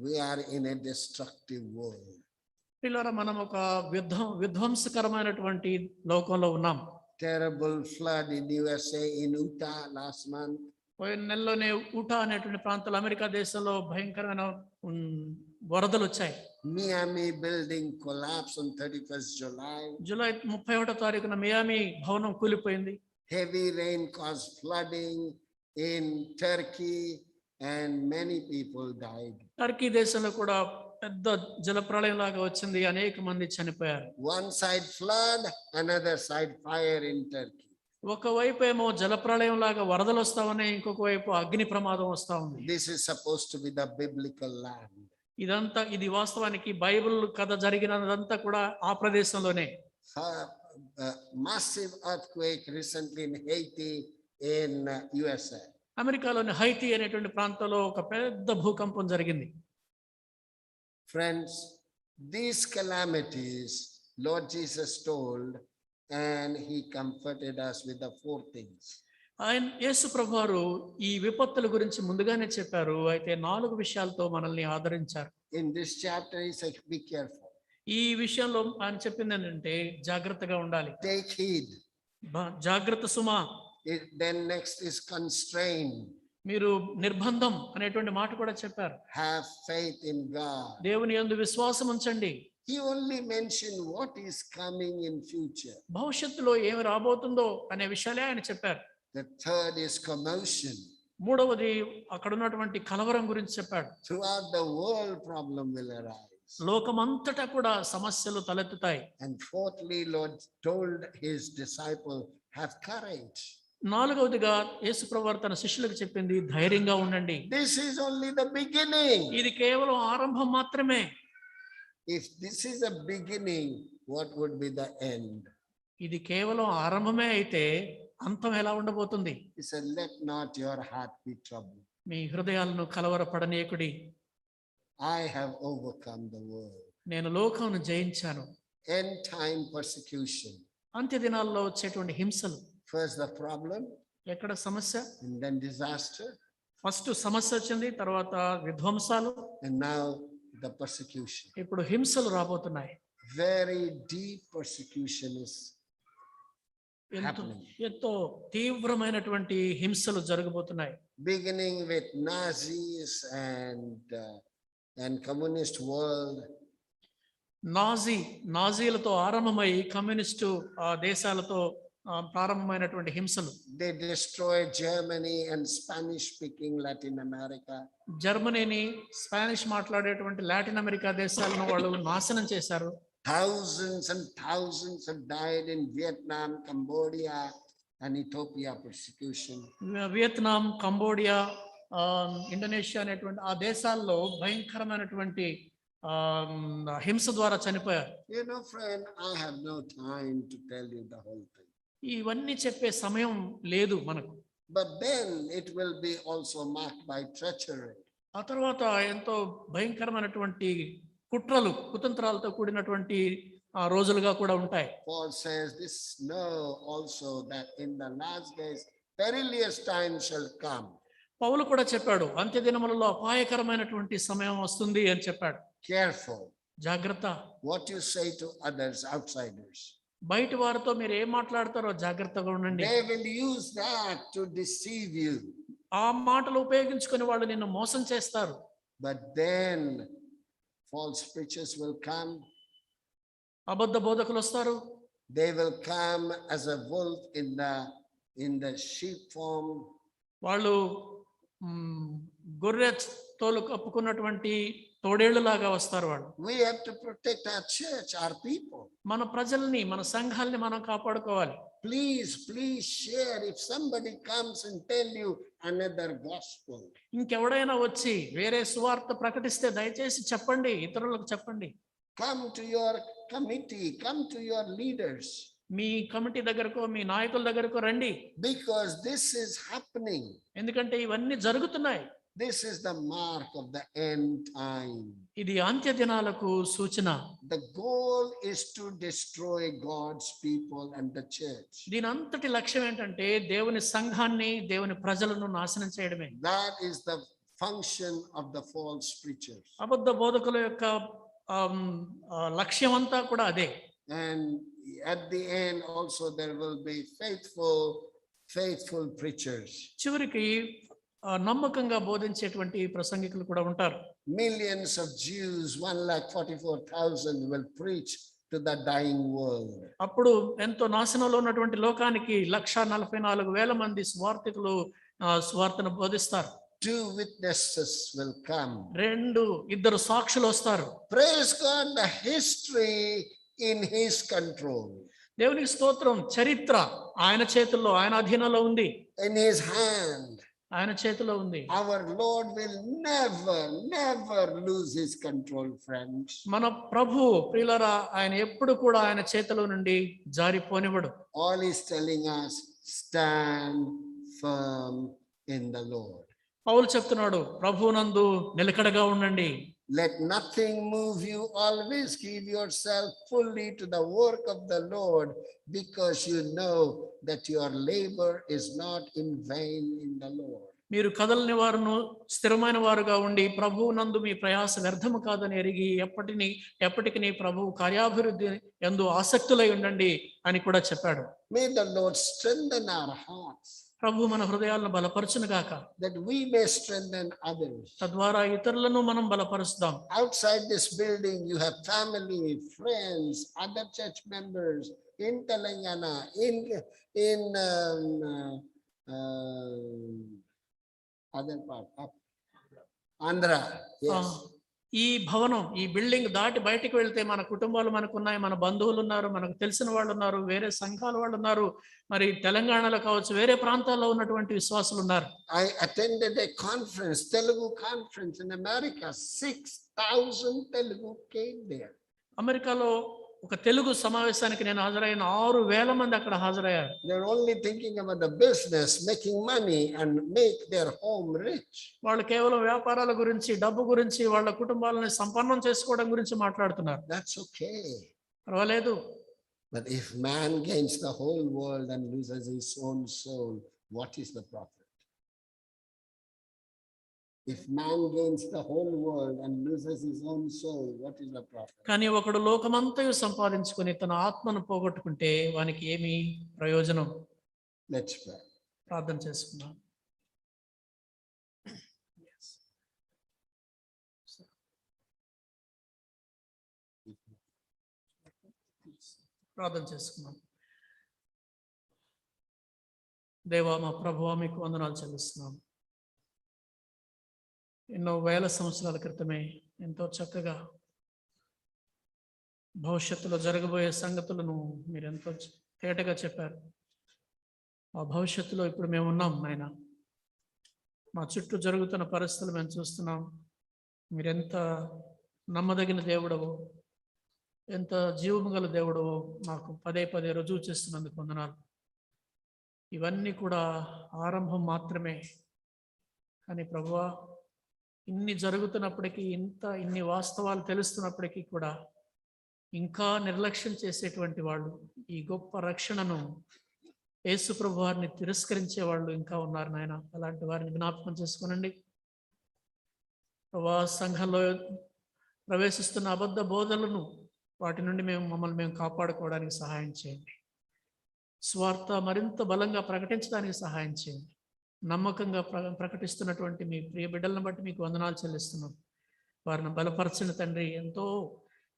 we are in a destructive world. పిల్లరా మనం ఒక విధ్వంసకరమైనటువంటి లోకంలో ఉన్నాం. Terrible flood in USA, in Utah last month. పోయిన నెలలోనే ఊటా అనేటువంటి ప్రాంతాలు అమెరికా దేశంలో భయంకరమైన వరదలు వచ్చాయి. Miami building collapsed on 31st July. July 31వ తారీఖున మియామి భవనం కూలిపోయింది. Heavy rain caused flooding in Turkey and many people died. Turkey దేశంలో కూడా పెద్ద జలప్రళయం లాగా వచ్చింది, అనేక మంది చనిపోయారు. One side flood, another side fire in Turkey. ఒకవైపు ఏమో జలప్రళయం లాగా వరదలు వస్తా ఉన్నాయి, ఇంకొక వైపు అగ్ని ప్రమాదం వస్తా ఉంది. This is supposed to be the biblical land. ఇది వాస్తవానికి బైబిల్ కథ జరిగినదంతా కూడా ఆ ప్రదేశంలోనే. Massive earthquake recently in Haiti in USA. అమెరికాలోని హైతీ అనేటువంటి ప్రాంతంలో ఒక పెద్ద భూకంపం జరిగింది. Friends, these calamities Lord Jesus told, and he comforted us with the four things. ఆయన యేసు ప్రభువారు ఈ విపత్తుల గురించి ముందుగానే చెప్పారు, అయితే 4 విషయాలతో మనల్ని ఆదరించారు. In this chapter he said, be careful. ఈ విషయంలో ఆయన చెప్పింది ఏంటంటే జాగ్రత్తగా ఉండాలి. Take heed. జాగ్రత్త సుమా. Then next is constrain. మీరు నిర్బంధం అనేటువంటి మాట కూడా చెప్పారు. Have faith in God. దేవుని యందు విశ్వాసం ఉంచండి. He only mentioned what is coming in future. భవిష్యత్తులో ఏమి రాబోతుందో అనే విషయాలే ఆయన చెప్పారు. The third is commotion. మూడవది అక్కడ ఉన్నటువంటి కలవరం గురించి చెప్పాడు. Throughout the world problem will arise. లోకమంతటా కూడా సమస్యలు తలెత్తుతాయి. And fourthly, Lord told his disciple, have courage. నాలుగవదిగా యేసు ప్రభువారు తన శిష్యులకు చెప్పింది, ధైర్యంగా ఉండండి. This is only the beginning. ఇది కేవలం ఆరంభం మాత్రమే. If this is a beginning, what would be the end? ఇది కేవలం ఆరంభమే అయితే అంతం ఎలా ఉండబోతుంది? He said, let not your heart be troubled. మీ హృదయాలను కలవరపడనీయకుడి. I have overcome the world. నేను లోకమును జయించాను. End time persecution. అంత్య దినాల్లో వచ్చేటువంటి హింసలు. First the problem, ఎక్కడ సమస్య, and then disaster, ఫస్ట్ సమస్య వచ్చింది, తర్వాత విధ్వంసాలు, and now the persecution. ఇప్పుడు హింసలు రాబోతున్నాయి. Very deep persecution is happening. ఎంతో తీవ్రమైనటువంటి హింసలు జరగబోతున్నాయి. Beginning with Nazis and communist world. నాజీలతో ఆరంభమై కమ్యూనిస్టు దేశాలతో ప్రారంభమైనటువంటి హింసలు. They destroyed Germany and Spanish speaking Latin America. జర్మనీని, స్పానిష్ మాట్లాడేటువంటి లాటిన్ అమెరికా దేశాలను వాళ్ళు నాశనం చేశారు. Thousands and thousands have died in Vietnam, Cambodia and Ethiopia persecution. Vietnam, Cambodia, Indonesia అనేటువంటి ఆ దేశాల్లో భయంకరమైనటువంటి హింస ద్వారా చనిపోయారు. You know, friend, I have no time to tell you the whole thing. ఇవన్నీ చెప్పే సమయం లేదు మనకు. But then it will be also marked by treachery. ఆ తర్వాత ఎంతో భయంకరమైనటువంటి కుట్రలు, కుతంత్రాలతో కూడినటువంటి రోజులుగా కూడా ఉంటాయి. Paul says this, know also that in the last days perilous times shall come. పౌలు కూడా చెప్పాడు, అంత్య దినములలో అపాయకరమైనటువంటి సమయం వస్తుంది అని చెప్పాడు. Careful. జాగ్రత్త. What you say to others, outsiders. బయట వారితో మీరు ఏం మాట్లాడతారో జాగ్రత్తగా ఉండండి. They will use that to deceive you. ఆ మాటలు ఉపయోగించుకొని వాళ్ళు నిన్ను మోసం చేస్తారు. But then false preachers will come. అబద్ధ బోధకులు వస్తారు. They will come as a wolf in the sheep form. వాళ్ళు గొర్రె తోలు కప్పుకున్నటువంటి తోడేళ్లు లాగా వస్తారు వాళ్ళు. We have to protect our church, our people. మన ప్రజల్ని, మన సంఘాలని మనం కాపాడుకోవాలి. Please share. If somebody comes and tell you another gospel. ఇంకెవడైనా వచ్చి వేరే సువార్త ప్రకటిస్తే దయచేసి చెప్పండి, ఇతరులకు చెప్పండి. Come to your committee, come to your leaders. Me committee దగ్గరకు, మీ నాయకుల దగ్గరకు రండి. Because this is happening. ఎందుకంటే ఇవన్నీ జరుగుతున్నాయి. This is the mark of the end time. ఇది అంత్య దినాలకు సూచన. The goal is to destroy God's people and the church. దీని అంతటి లక్ష్యం ఏంటంటే దేవుని సంఘాన్ని, దేవుని ప్రజలను నాశనం చేయడమే. That is the function of the false preachers. అబద్ధ బోధకుల యొక్క లక్ష్యం అంతా కూడా అదే. And at the end also there will be faithful preachers. చివరికి నమ్మకంగా బోధించేటువంటి ప్రసంగికులు కూడా ఉంటారు. Millions of Jews, 1,44,000 will preach to the dying world. అప్పుడు ఎంతో నాశనంలో ఉన్నటువంటి లోకానికి 1,44,000 మంది స్వార్థికులు స్వార్థను బోధిస్తారు. 2 witnesses will come. 2 సాక్షులు వస్తారు. Praise God, the history in his control. దేవునికి స్తోత్రం, చరిత్ర ఆయన చేతుల్లో, ఆయన అధీనంలో ఉంది. In his hand. ఆయన చేతిలో ఉంది. Our Lord will never lose his control, friends. మన ప్రభు ప్రియులారా, ఆయన ఎప్పుడు కూడా ఆయన చేతిలో నుండి జారిపోనివ్వడు. All is telling us, stand firm in the Lord. పౌలు చెప్తున్నాడు, ప్రభువునందు నిలకడగా ఉండండి. Let nothing move you. Always give yourself fully to the work of the Lord, because you know that your labor is not in vain in the Lord. మీరు కదలని వారును స్థిరమైన వారుగా ఉండి ప్రభువునందు మీ ప్రయాస వ్యర్థము కాదని ఎరిగి ఎప్పటికీ ప్రభువు కార్యాభివృద్ధి యందు ఆసక్తులై ఉండండి అని కూడా చెప్పాడు. May the Lord strengthen our hearts. ప్రభు మన హృదయాలను బలపరచును గాక. That we may strengthen others. తద్వారా ఇతరులను మనం బలపరుస్తాం. Outside this building you have family, friends, other church members in Telangana, in other part of Andhra. Yes. ఈ భవనం, ఈ బిల్డింగ్ దాటి బయటికి వెళ్తే మన కుటుంబాలు మనకున్నాయి, మన బంధువులు ఉన్నారు, మనకు తెలిసిన వాళ్ళు ఉన్నారు, వేరే సంఘాల వాళ్ళు ఉన్నారు, మరి తెలంగాణలో కావచ్చు, వేరే ప్రాంతాల్లో ఉన్నటువంటి విశ్వాసులు ఉన్నారు. I attended a conference, Telugu conference in America. 6,000 Telugu came there. అమెరికాలో ఒక తెలుగు సమావేశానికి నేను హాజరైన 6,000 మంది అక్కడ హాజరయ్యారు. They're only thinking about the business, making money and make their home rich. వాళ్ళు కేవలం వ్యాపారాల గురించి, డబ్బు గురించి, వాళ్ళ కుటుంబాలను సంపన్నం చేసుకోవడం గురించి మాట్లాడుతున్నారు. That's okay. పర్వాలేదు. But if man gains the whole world and loses his own soul, what is the profit? If man gains the whole world and loses his own soul, what is the profit? కానీ ఒకడు లోకమంతయు సంపాదించుకొని తన ఆత్మను పోగొట్టుకుంటే వానికి ఏమి ప్రయోజనం? Let's pray. ప్రార్థన చేసుకుందాం. ప్రార్థన చేసుకుందాం. దేవా, మా ప్రభువా, మీకు వందనాలు చెల్లిస్తున్నాం. ఎన్నో వేల సంవత్సరాల క్రితమే ఎంతో చక్కగా భవిష్యత్తులో జరగబోయే సంగతులను మీరు ఎంతో తేటగా చెప్పారు. ఆ భవిష్యత్తులో ఇప్పుడు మేము ఉన్నాం నాయన. మా చుట్టూ జరుగుతున్న పరిస్థితులు మేము చూస్తున్నాం. మీరెంత నమ్మదగిన దేవుడవో, ఎంత జీవము గల దేవుడవో మాకు పదే రుజువు చేస్తున్నందుకు వందనాలు. ఇవన్నీ కూడా ఆరంభం మాత్రమే. కానీ ప్రభువా, ఇన్ని జరుగుతున్నప్పటికీ, ఇన్ని వాస్తవాలు తెలుస్తున్నప్పటికీ కూడా ఇంకా నిర్లక్ష్యం చేసేటువంటి వాళ్ళు, ఈ గొప్ప రక్షణను, యేసు ప్రభు వారిని తిరస్కరించే వాళ్ళు ఇంకా ఉన్నారు నాయన. అలాంటి వారిని జ్ఞాపకం చేసుకోనండి ప్రభా. సంఘంలో ప్రవేశిస్తున్న అబద్ధ బోధలను, వాటి నుండి మమ్మల్ని మేము కాపాడుకోవడానికి సహాయం చేయండి. స్వార్థ మరింత బలంగా ప్రకటించడానికి సహాయం చేయండి. నమ్మకంగా ప్రకటిస్తున్నటువంటి మీ ప్రియ బిడ్డలను బట్టి మీకు వందనాలు చెల్లిస్తున్నాం. వారిని బలపరచిన తండ్రి, ఎంతో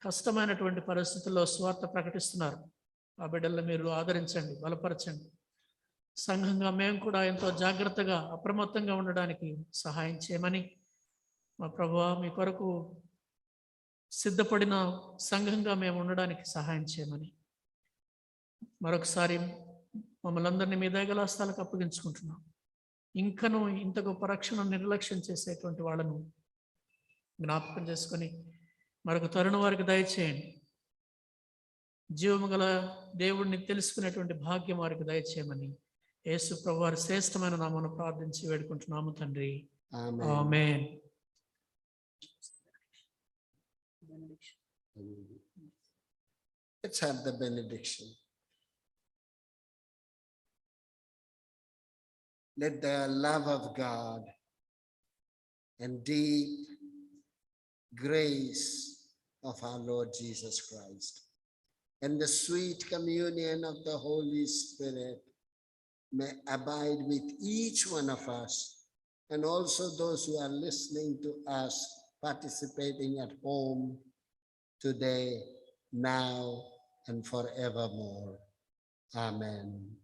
కష్టమైనటువంటి పరిస్థితుల్లో స్వార్థ ప్రకటిస్తున్నారు. ఆ బిడ్డలను మీరు ఆదరించండి, బలపరచండి. సంఘంగా మేము కూడా ఎంతో జాగ్రత్తగా, అప్రమత్తంగా ఉండడానికి సహాయం చేయమని, మా ప్రభువా, మీ కొరకు సిద్ధపడిన సంఘంగా మేము ఉండడానికి సహాయం చేయమని మరొకసారి మమ్మల్ని అందరినీ మీ దయగల హస్తాలకు అప్పగించుకుంటున్నాం. ఇంకనూ ఇంత గొప్ప రక్షణ నిర్లక్ష్యం చేసేటువంటి వాళ్ళను జ్ఞాపకం చేసుకొని మరొక తరుణ వారికి దయచేయండి. జీవము గల దేవుడిని తెలుసుకునేటువంటి భాగ్యం వారికి దయచేయమని యేసు ప్రభువారి శ్రేష్టమైన నామమున ప్రార్థించి వేడుకుంటున్నాము తండ్రి. Amen. Amen. Let's have the benediction. Let the love of God and deep grace of our Lord Jesus Christ and the sweet communion of the Holy Spirit may abide with each one of us and also those who are listening to us, participating at home today, now, and forevermore. Amen.